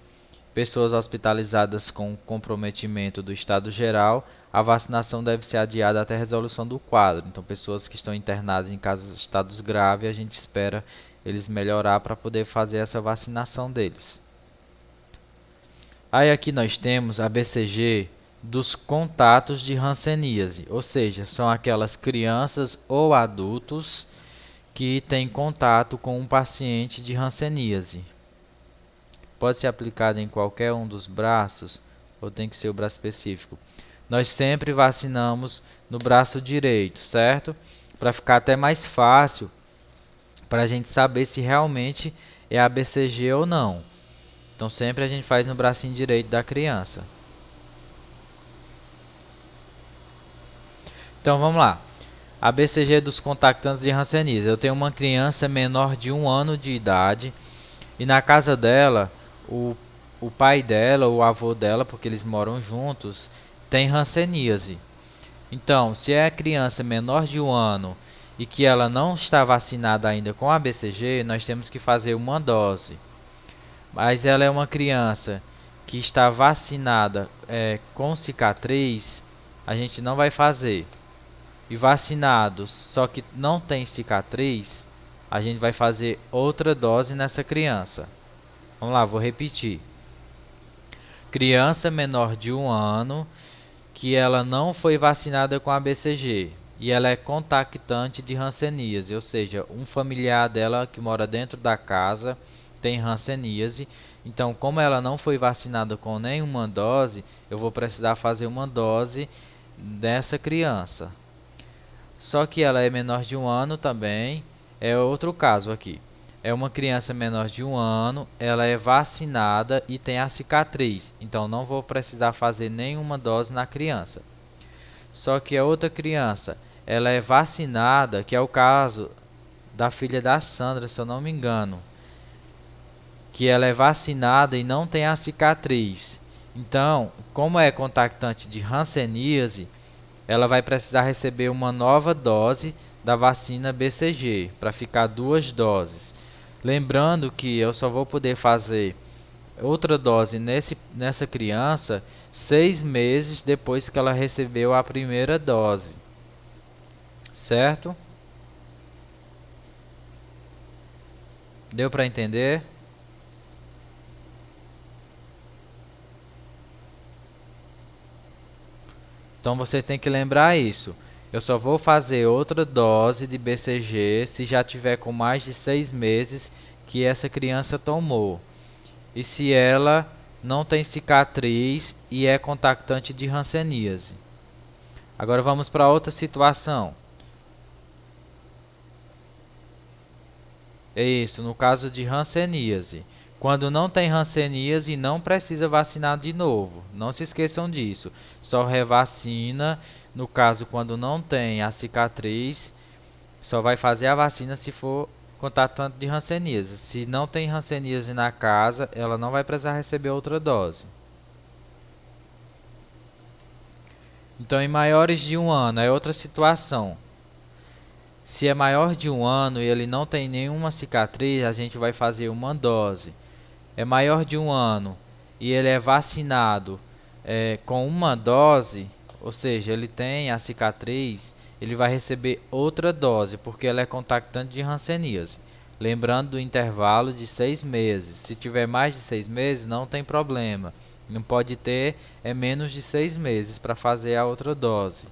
A: pessoas hospitalizadas com comprometimento do estado geral. A vacinação deve ser adiada até a resolução do quadro. Então, pessoas que estão internadas em casos de estados graves, a gente espera eles melhorar para poder fazer essa vacinação deles. Aí aqui nós temos a BCG dos contatos de hanseníase, ou seja, são aquelas crianças ou adultos que têm contato com um paciente de hanseníase. Pode ser aplicado em qualquer um dos braços ou tem que ser o braço específico. Nós sempre vacinamos no braço direito, certo? Para ficar até mais fácil para a gente saber se realmente é a BCG ou não. Então sempre a gente faz no bracinho direito da criança. Então vamos lá. A BCG dos contactantes de hanseníase. Eu tenho uma criança menor de 1 ano de idade e na casa dela, o pai dela, o avô dela, porque eles moram juntos, tem hanseníase. Então, se é criança menor de 1 ano e que ela não está vacinada ainda com a BCG, nós temos que fazer uma dose. Mas ela é uma criança que está vacinada com cicatriz, a gente não vai fazer. E vacinados, só que não tem cicatriz, a gente vai fazer outra dose nessa criança. Vamos lá, vou repetir. Criança menor de 1 ano que ela não foi vacinada com a BCG e ela é contactante de hanseníase, ou seja, um familiar dela que mora dentro da casa tem hanseníase. Então, como ela não foi vacinada com nenhuma dose, eu vou precisar fazer uma dose dessa criança. Só que ela é menor de 1 ano também, é outro caso aqui. É uma criança menor de 1 ano, ela é vacinada e tem a cicatriz. Então não vou precisar fazer nenhuma dose na criança. Só que a outra criança, ela é vacinada, que é o caso da filha da Sandra, se eu não me engano. Que ela é vacinada e não tem a cicatriz. Então, como é contactante de hanseníase, ela vai precisar receber uma nova dose da vacina BCG, para ficar 2 doses. Lembrando que eu só vou poder fazer outra dose nessa criança 6 meses depois que ela recebeu a primeira dose. Certo? Deu para entender? Então você tem que lembrar isso. Eu só vou fazer outra dose de BCG se já tiver com mais de 6 meses que essa criança tomou. E se ela não tem cicatriz e é contactante de hanseníase. Agora vamos para outra situação. É isso, no caso de hanseníase. Quando não tem hanseníase, não precisa vacinar de novo. Não se esqueçam disso. Só revacina, no caso quando não tem a cicatriz, só vai fazer a vacina se for contatante de hanseníase. Se não tem hanseníase na casa, ela não vai precisar receber outra dose. Então, em maiores de 1 ano, é outra situação. Se é maior de 1 ano e ele não tem nenhuma cicatriz, a gente vai fazer uma dose. É maior de 1 ano e ele é vacinado com uma dose, ou seja, ele tem a cicatriz, ele vai receber outra dose, porque ela é contactante de hanseníase. Lembrando do intervalo de 6 meses. Se tiver mais de 6 meses, não tem problema. Não pode ter menos de 6 meses para fazer a outra dose.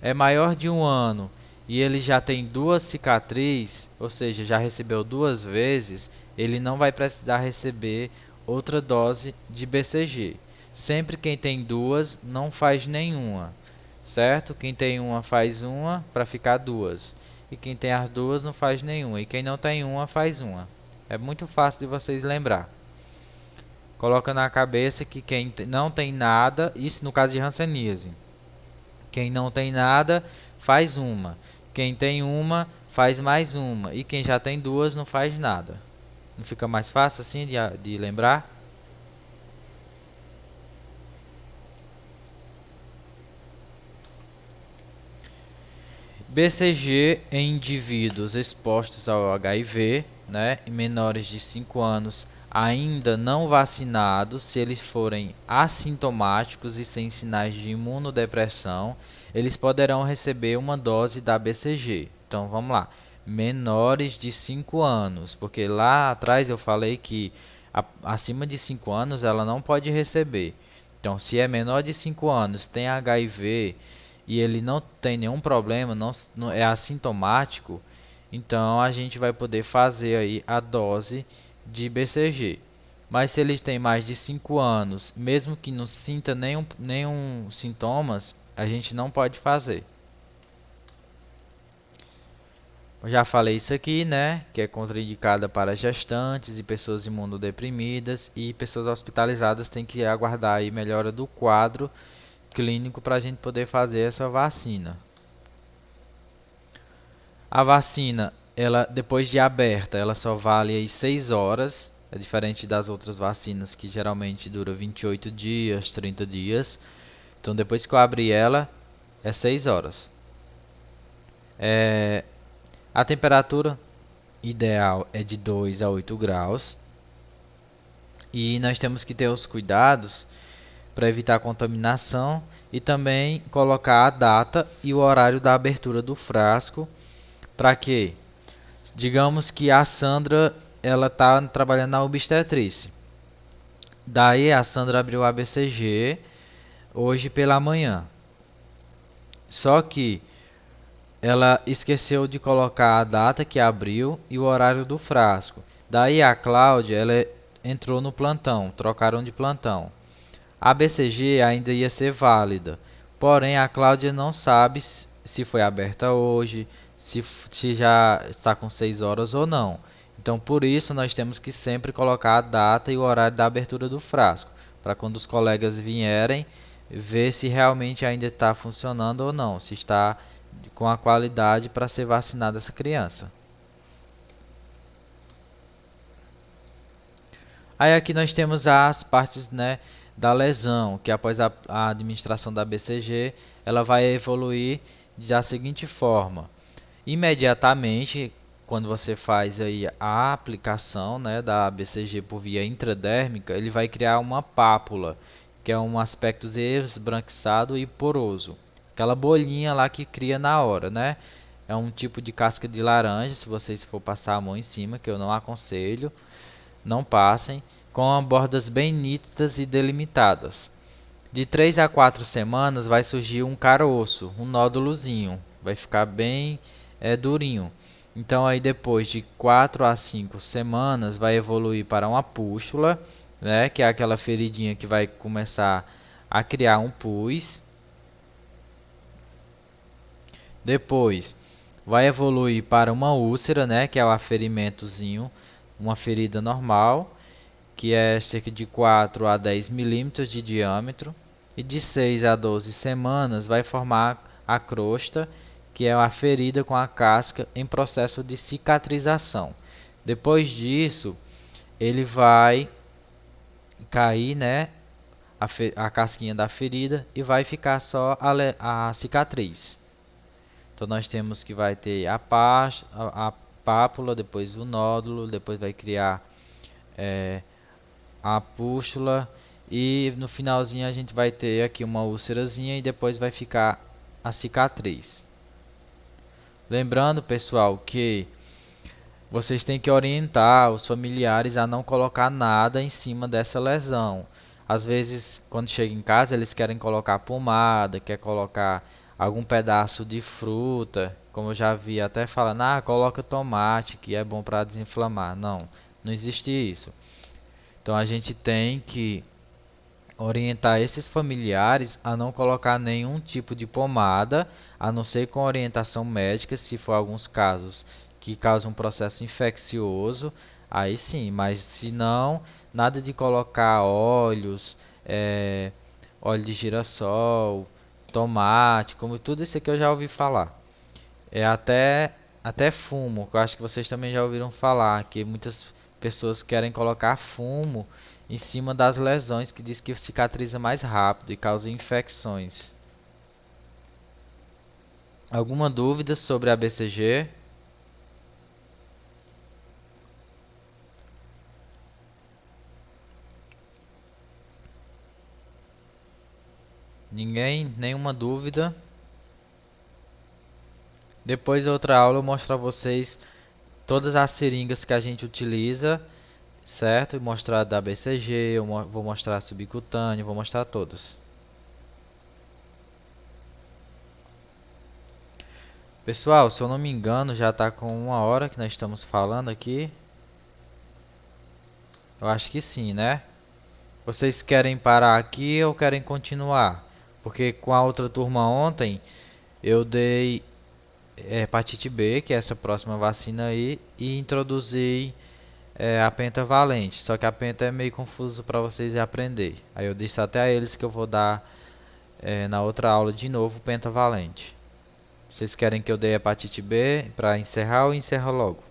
A: é maior de 1 ano e ele já tem 2 cicatrizes, ou seja, já recebeu 2 vezes, ele não vai precisar receber outra dose de BCG. Sempre quem tem 2 não faz nenhuma, certo? Quem tem uma faz uma para ficar 2. E quem tem as 2 não faz nenhuma. E quem não tem uma faz uma. É muito fácil de vocês lembrar. Coloca na cabeça que quem não tem nada, isso no caso de hanseníase. Quem não tem nada faz uma. Quem tem uma faz mais uma. E quem já tem 2 não faz nada. Não fica mais fácil assim de lembrar? BCG em indivíduos expostos ao HIV, né, em menores de 5 anos ainda não vacinados, se eles forem assintomáticos e sem sinais de imunodepressão, eles poderão receber uma dose da BCG. Então vamos lá, menores de 5 anos, porque lá atrás eu falei que acima de 5 anos ela não pode receber. Então, se é menor de 5 anos, tem HIV e ele não tem nenhum problema, não é assintomático, então a gente vai poder fazer aí a dose de BCG. Mas se ele tem mais de 5 anos, mesmo que não sinta nenhum sintomas, a gente não pode fazer. Eu já falei isso aqui, né? Que é contraindicada para gestantes e pessoas imunodeprimidas, e pessoas hospitalizadas têm que aguardar aí melhora do quadro clínico para a gente poder fazer essa vacina. A vacina, ela depois de aberta, ela só vale aí 6 horas. É diferente das outras vacinas que geralmente dura 28 dias, 30 dias. Então depois que eu abri ela, é 6 horas. A temperatura ideal é de 2 a 8 graus. E nós temos que ter os cuidados para evitar a contaminação e também colocar a data e o horário da abertura do frasco. Para quê? Digamos que a Sandra ela tá trabalhando na obstetrícia. Daí a Sandra abriu a BCG hoje pela manhã. Só que ela esqueceu de colocar a data que abriu e o horário do frasco. Daí a Cláudia ela entrou no plantão, trocaram de plantão. A BCG ainda ia ser válida, porém a Cláudia não sabe se foi aberta hoje, se já está com 6 horas ou não. Então, por isso, nós temos que sempre colocar a data e o horário da abertura do frasco, para quando os colegas vierem, ver se realmente ainda está funcionando ou não, se está com a qualidade para ser vacinada essa criança. Aí aqui nós temos as partes, né, da lesão, que após a administração da BCG, ela vai evoluir da seguinte forma. Imediatamente, quando você faz aí a aplicação, né, da BCG por via intradérmica, ele vai criar uma pápula, que é um aspecto esbranquiçado e poroso. Aquela bolinha lá que cria na hora, né? É um tipo de casca de laranja, se vocês for passar a mão em cima, que eu não aconselho, não passem, com bordas bem nítidas e delimitadas. De 3 a 4 semanas vai surgir um caroço, um nódulozinho, vai ficar bem durinho. Então aí depois de 4 a 5 semanas vai evoluir para uma pústula, né, que é aquela feridinha que vai começar a criar um pus. Depois vai evoluir para uma úlcera, né, que é o aferimentozinho, uma ferida normal, que é cerca de 4 a 10 milímetros de diâmetro, e de 6 a 12 semanas vai formar a crosta, que é a ferida com a casca em processo de cicatrização. Depois disso, ele vai cair, né, a casquinha da ferida e vai ficar só a cicatriz. Então nós temos que vai ter a pápula, depois o nódulo, depois vai criar a pústula e no finalzinho a gente vai ter aqui uma úlcerazinha e depois vai ficar a cicatriz. Lembrando, pessoal, que vocês têm que orientar os familiares a não colocar nada em cima dessa lesão. Às vezes, quando chega em casa, eles querem colocar pomada, quer colocar algum pedaço de fruta, como eu já vi até falando, coloca tomate que é bom para desinflamar. Não, não existe isso. Então a gente tem que orientar esses familiares a não colocar nenhum tipo de pomada, a não ser com orientação médica, se for alguns casos que causam um processo infeccioso, aí sim, mas se não, nada de colocar óleos, eh, óleo de girassol, tomate, como tudo isso aqui eu já ouvi falar. É até fumo, que eu acho que vocês também já ouviram falar, que muitas pessoas querem colocar fumo em cima das lesões, que diz que cicatriza mais rápido e causa infecções. Alguma dúvida sobre a BCG? Ninguém? Nenhuma dúvida? Depois, outra aula, eu mostro a vocês todas as seringas que a gente utiliza, certo? E mostrar da BCG, vou mostrar subcutâneo, vou mostrar todos. Pessoal, se eu não me engano, já está com 1 hora que nós estamos falando aqui. Eu acho que sim, né? Vocês querem parar aqui ou querem continuar? Porque com a outra turma ontem, eu dei hepatite B, que é essa próxima vacina aí, e introduzi a pentavalente. Só que a penta é meio confuso para vocês aprender. Aí eu disse até a eles que eu vou dar na outra aula de novo pentavalente. Vocês querem que eu dê hepatite B para encerrar ou encerra logo?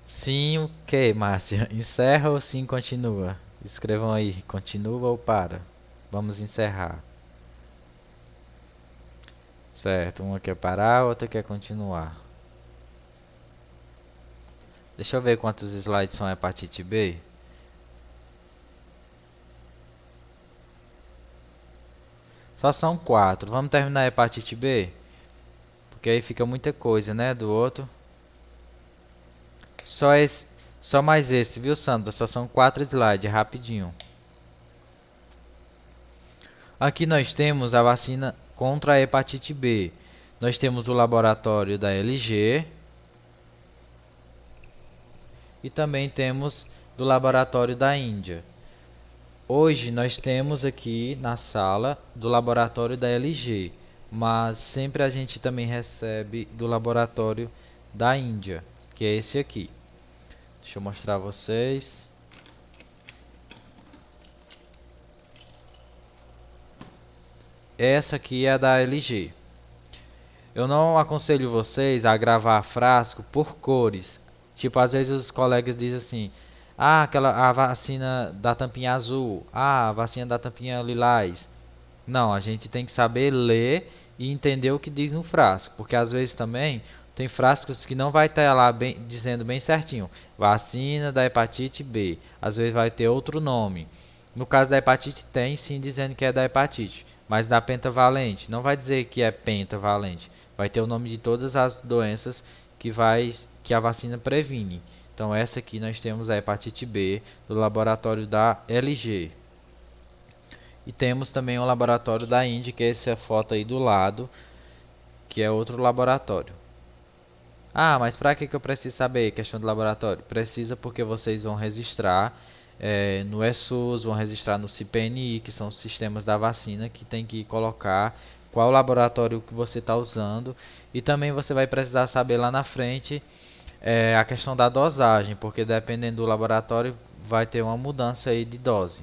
A: Sim, o que, Márcia? Encerra ou sim continua? Escrevam aí, continua ou para? Vamos encerrar. Certo, uma quer parar, outra quer continuar. Deixa eu ver quantos slides são hepatite B. Só são 4. Vamos terminar a hepatite B? Porque aí fica muita coisa, né, do outro. Só esse, só mais esse, viu, Sandra? Só são 4 slides, rapidinho. Aqui nós temos a vacina contra a hepatite B. Nós temos o laboratório da LG e também temos do laboratório da Índia. Hoje nós temos aqui na sala do laboratório da LG, mas sempre a gente também recebe do laboratório da Índia, que é esse aqui. Deixa eu mostrar a vocês. Essa aqui é a da LG. Eu não aconselho vocês a gravar frasco por cores. Tipo, às vezes os colegas dizem assim: a vacina da tampinha azul, a vacina da tampinha lilás. Não, a gente tem que saber ler e entender o que diz no frasco, porque às vezes também tem frascos que não vai estar lá dizendo bem certinho, vacina da hepatite B. Às vezes vai ter outro nome. No caso da hepatite tem sim dizendo que é da hepatite, mas da pentavalente não vai dizer que é pentavalente. Vai ter o nome de todas as doenças que a vacina previne. Então essa aqui nós temos a hepatite B do laboratório da LG. E temos também o laboratório da Índia, que é essa foto aí do lado, que é outro laboratório. Mas para que eu preciso saber questão do laboratório? Precisa porque vocês vão registrar no ESUS, vão registrar no CPNI, que são os sistemas da vacina, que tem que colocar qual laboratório que você está usando. E também você vai precisar saber lá na frente a questão da dosagem, porque dependendo do laboratório vai ter uma mudança aí de dose.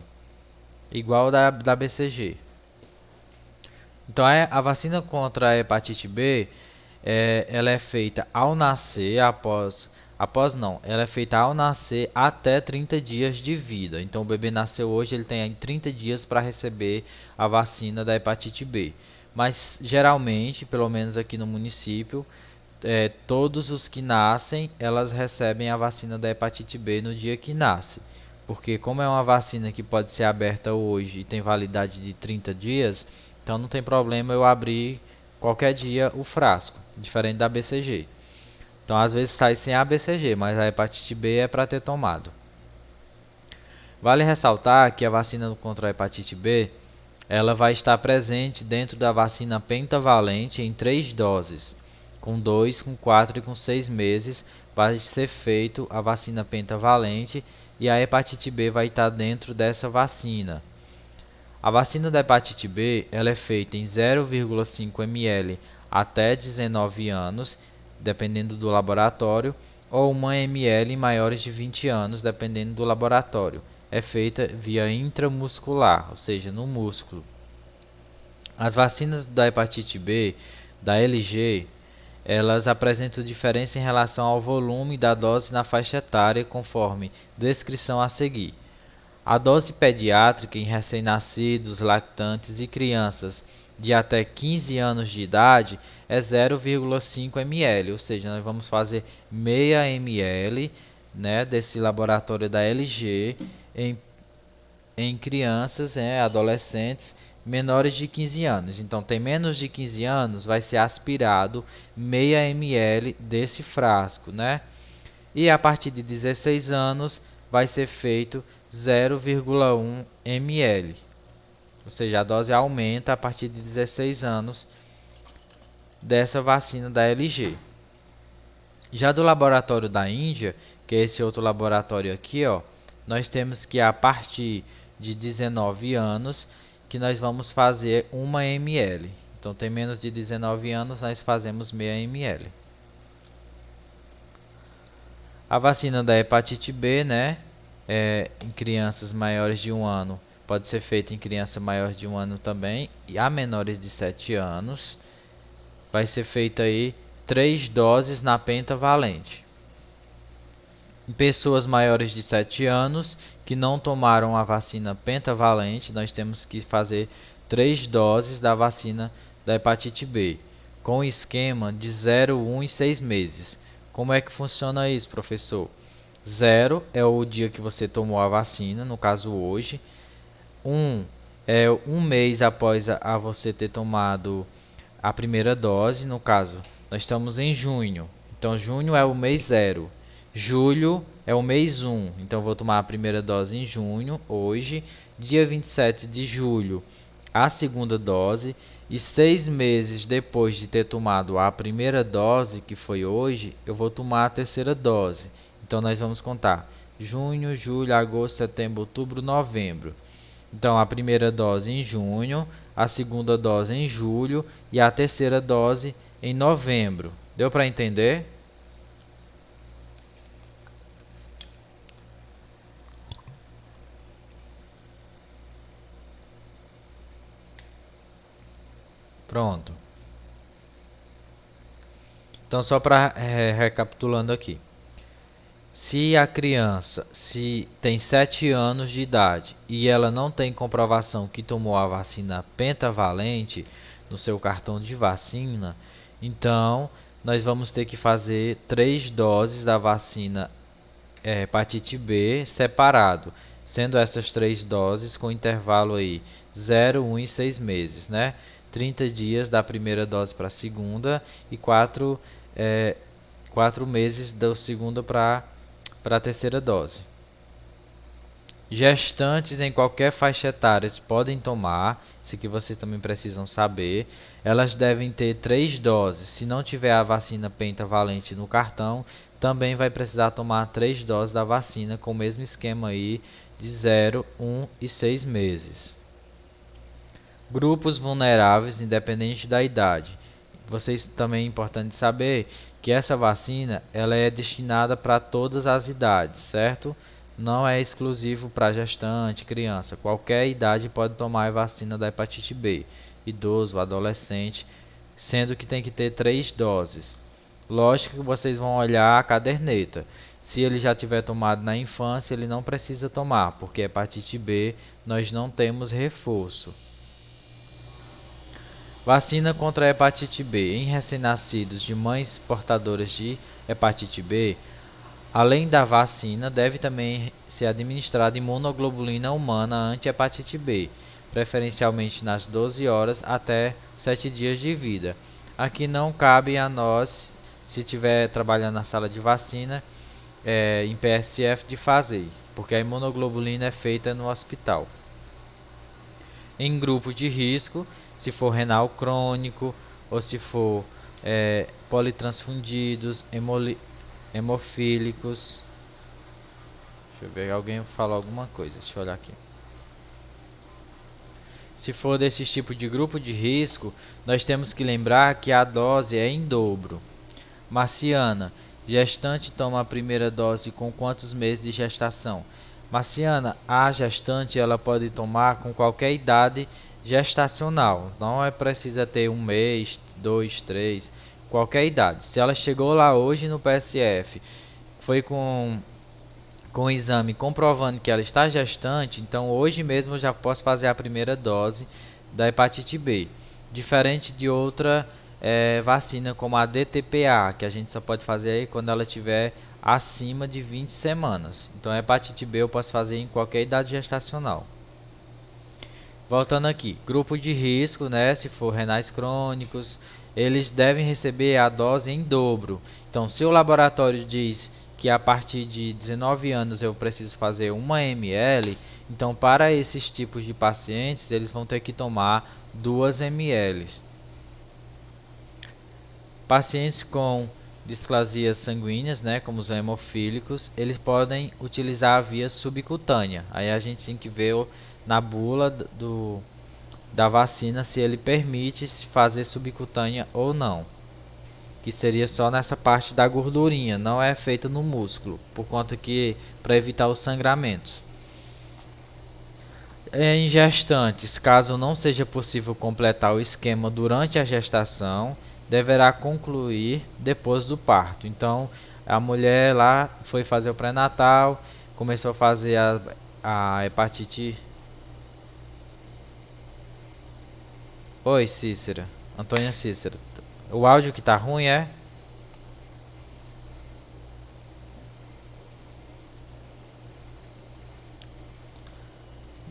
A: Igual da BCG. Então a vacina contra a hepatite B, ela é feita ao nascer, após não, ela é feita ao nascer até 30 dias de vida. Então o bebê nasceu hoje, ele tem 30 dias para receber a vacina da hepatite B. Mas geralmente, pelo menos aqui no município, todos os que nascem, elas recebem a vacina da hepatite B no dia que nasce. Porque como é uma vacina que pode ser aberta hoje e tem validade de 30 dias, então não tem problema eu abrir qualquer dia o frasco, diferente da BCG. Então às vezes sai sem a BCG, mas a hepatite B é para ter tomado. Vale ressaltar que a vacina contra a hepatite B, ela vai estar presente dentro da vacina pentavalente em 3 doses. Com 2, com 4 e com 6 meses vai ser feito a vacina pentavalente e a hepatite B vai estar dentro dessa vacina. A vacina da hepatite B ela é feita em 0,5 ml até 19 anos, dependendo do laboratório, ou 1 ml em maiores de 20 anos, dependendo do laboratório. É feita via intramuscular, ou seja, no músculo. As vacinas da hepatite B, da LG, elas apresentam diferença em relação ao volume da dose na faixa etária, conforme descrição a seguir. A dose pediátrica em recém-nascidos, lactantes e crianças de até 15 anos de idade é 0,5 ml, ou seja, nós vamos fazer meia ml, né, desse laboratório da LG em crianças, adolescentes menores de 15 anos. Então, tem menos de 15 anos, vai ser aspirado meia ml desse frasco, né? E a partir de 16 anos vai ser feito 0,1 ml. Ou seja, a dose aumenta a partir de 16 anos dessa vacina da LG. Já do laboratório da Índia, que é esse outro laboratório aqui, ó, nós temos que a partir de 19 anos que nós vamos fazer 1 ml. Então tem menos de 19 anos, nós fazemos meia ml. A vacina da hepatite B, né, em crianças maiores de 1 ano, pode ser feita em criança maior de 1 ano também, e a menores de 7 anos, vai ser feita aí 3 doses na pentavalente. Em pessoas maiores de 7 anos que não tomaram a vacina pentavalente, nós temos que fazer 3 doses da vacina da hepatite B, com esquema de 0, 1 e 6 meses. Como é que funciona isso, professor? 0 é o dia que você tomou a vacina, no caso hoje. 1 é 1 mês após a você ter tomado a primeira dose, no caso, nós estamos em junho. Então, junho é o mês 0. Julho é o mês 1. Então, vou tomar a primeira dose em junho, hoje. Dia 27 de julho, a segunda dose. E 6 meses depois de ter tomado a primeira dose, que foi hoje, eu vou tomar a terceira dose. Então, nós vamos contar junho, julho, agosto, setembro, outubro, novembro. Então, a primeira dose em junho, a segunda dose em julho e a terceira dose em novembro. Deu para entender? Pronto. Então, só para recapitulando aqui. Se a criança tem 7 anos de idade e ela não tem comprovação que tomou a vacina pentavalente no seu cartão de vacina, então nós vamos ter que fazer 3 doses da vacina hepatite B separado, sendo essas 3 doses com intervalo aí 0, 1 e 6 meses, né? 30 dias da primeira dose para a segunda e 4 meses da segunda para a terceira dose. Gestantes em qualquer faixa etária podem tomar, isso que vocês também precisam saber. Elas devem ter 3 doses. Se não tiver a vacina pentavalente no cartão, também vai precisar tomar 3 doses da vacina com o mesmo esquema aí de 0, 1 e 6 meses. Grupos vulneráveis, independente da idade. Vocês também é importante saber que essa vacina ela é destinada para todas as idades, certo? Não é exclusivo para gestante, criança. Qualquer idade pode tomar a vacina da hepatite B. Idoso, adolescente, sendo que tem que ter 3 doses. Lógico que vocês vão olhar a caderneta. Se ele já tiver tomado na infância, ele não precisa tomar, porque hepatite B nós não temos reforço. Vacina contra a hepatite B em recém-nascidos de mães portadoras de hepatite B. Além da vacina, deve também ser administrada imunoglobulina humana anti-hepatite B, preferencialmente nas 12 horas até 7 dias de vida. Aqui não cabe a nós, se estiver trabalhando na sala de vacina, em PSF de fazer, porque a imunoglobulina é feita no hospital. Em grupo de risco, se for renal crônico ou se for politransfundidos, hemofílicos. Deixa eu ver, alguém falou alguma coisa, deixa eu olhar aqui. Se for desse tipo de grupo de risco, nós temos que lembrar que a dose é em dobro. Marciana, gestante toma a primeira dose com quantos meses de gestação? Marciana, a gestante ela pode tomar com qualquer idade gestacional. Não é precisa ter um mês, dois, três, qualquer idade. Se ela chegou lá hoje no PSF, foi com o exame comprovando que ela está gestante, então hoje mesmo eu já posso fazer a primeira dose da hepatite B. Diferente de outra vacina como a DTPA, que a gente só pode fazer aí quando ela tiver acima de 20 semanas. Então a hepatite B eu posso fazer em qualquer idade gestacional. Voltando aqui, grupo de risco, né, se for renais crônicos, eles devem receber a dose em dobro. Então, se o laboratório diz que a partir de 19 anos eu preciso fazer 1 ml, então para esses tipos de pacientes, eles vão ter que tomar 2 ml. Pacientes com displasias sanguíneas, né, como os hemofílicos, eles podem utilizar a via subcutânea. Aí a gente tem que ver na bula da vacina se ele permite fazer subcutânea ou não, que seria só nessa parte da gordurinha, não é feito no músculo, por conta que para evitar os sangramentos. Em gestantes, caso não seja possível completar o esquema durante a gestação, deverá concluir depois do parto. Então, a mulher lá foi fazer o pré-natal, começou a fazer a hepatite. Oi, Cícera. Antônia Cícera. O áudio que tá ruim é?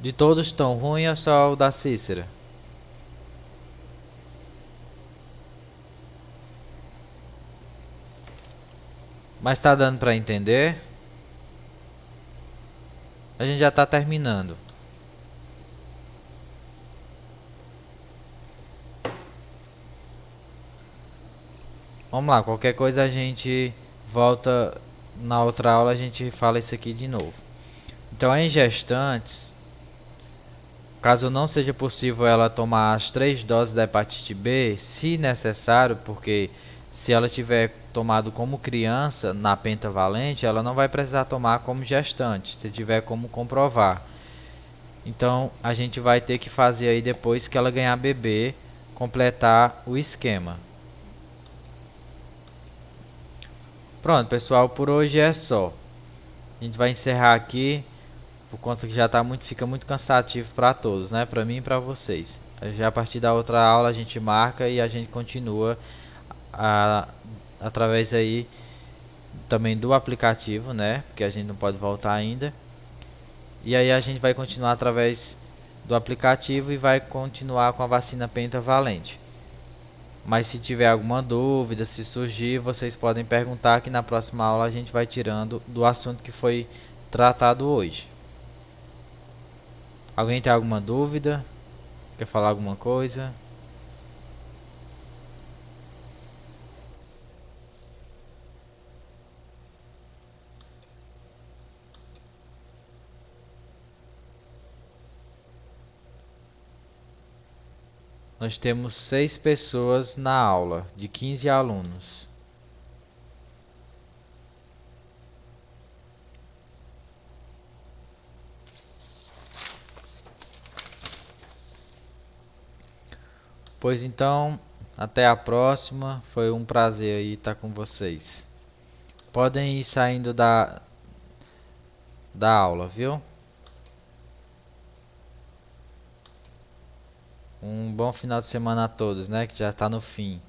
A: De todos tão ruim ou só o da Cícera? Mas tá dando pra entender? A gente já tá terminando. Vamos lá, qualquer coisa a gente volta na outra aula, a gente fala isso aqui de novo. Então, em gestantes, caso não seja possível ela tomar as 3 doses da hepatite B, se necessário, porque se ela tiver tomado como criança na pentavalente, ela não vai precisar tomar como gestante, se tiver como comprovar. Então, a gente vai ter que fazer aí depois que ela ganhar bebê, completar o esquema. Pronto, pessoal, por hoje é só. A gente vai encerrar aqui, por conta que já fica muito cansativo para todos, né? Para mim e para vocês. Já a partir da outra aula a gente marca e a gente continua através aí também do aplicativo, né? Porque a gente não pode voltar ainda. E aí a gente vai continuar através do aplicativo e vai continuar com a vacina pentavalente. Mas se tiver alguma dúvida, se surgir, vocês podem perguntar que na próxima aula a gente vai tirando do assunto que foi tratado hoje. Alguém tem alguma dúvida? Quer falar alguma coisa? Nós temos 6 pessoas na aula, de 15 alunos. Pois então, até a próxima. Foi um prazer aí estar com vocês. Podem ir saindo da aula, viu? Um bom final de semana a todos, né? Que já está no fim.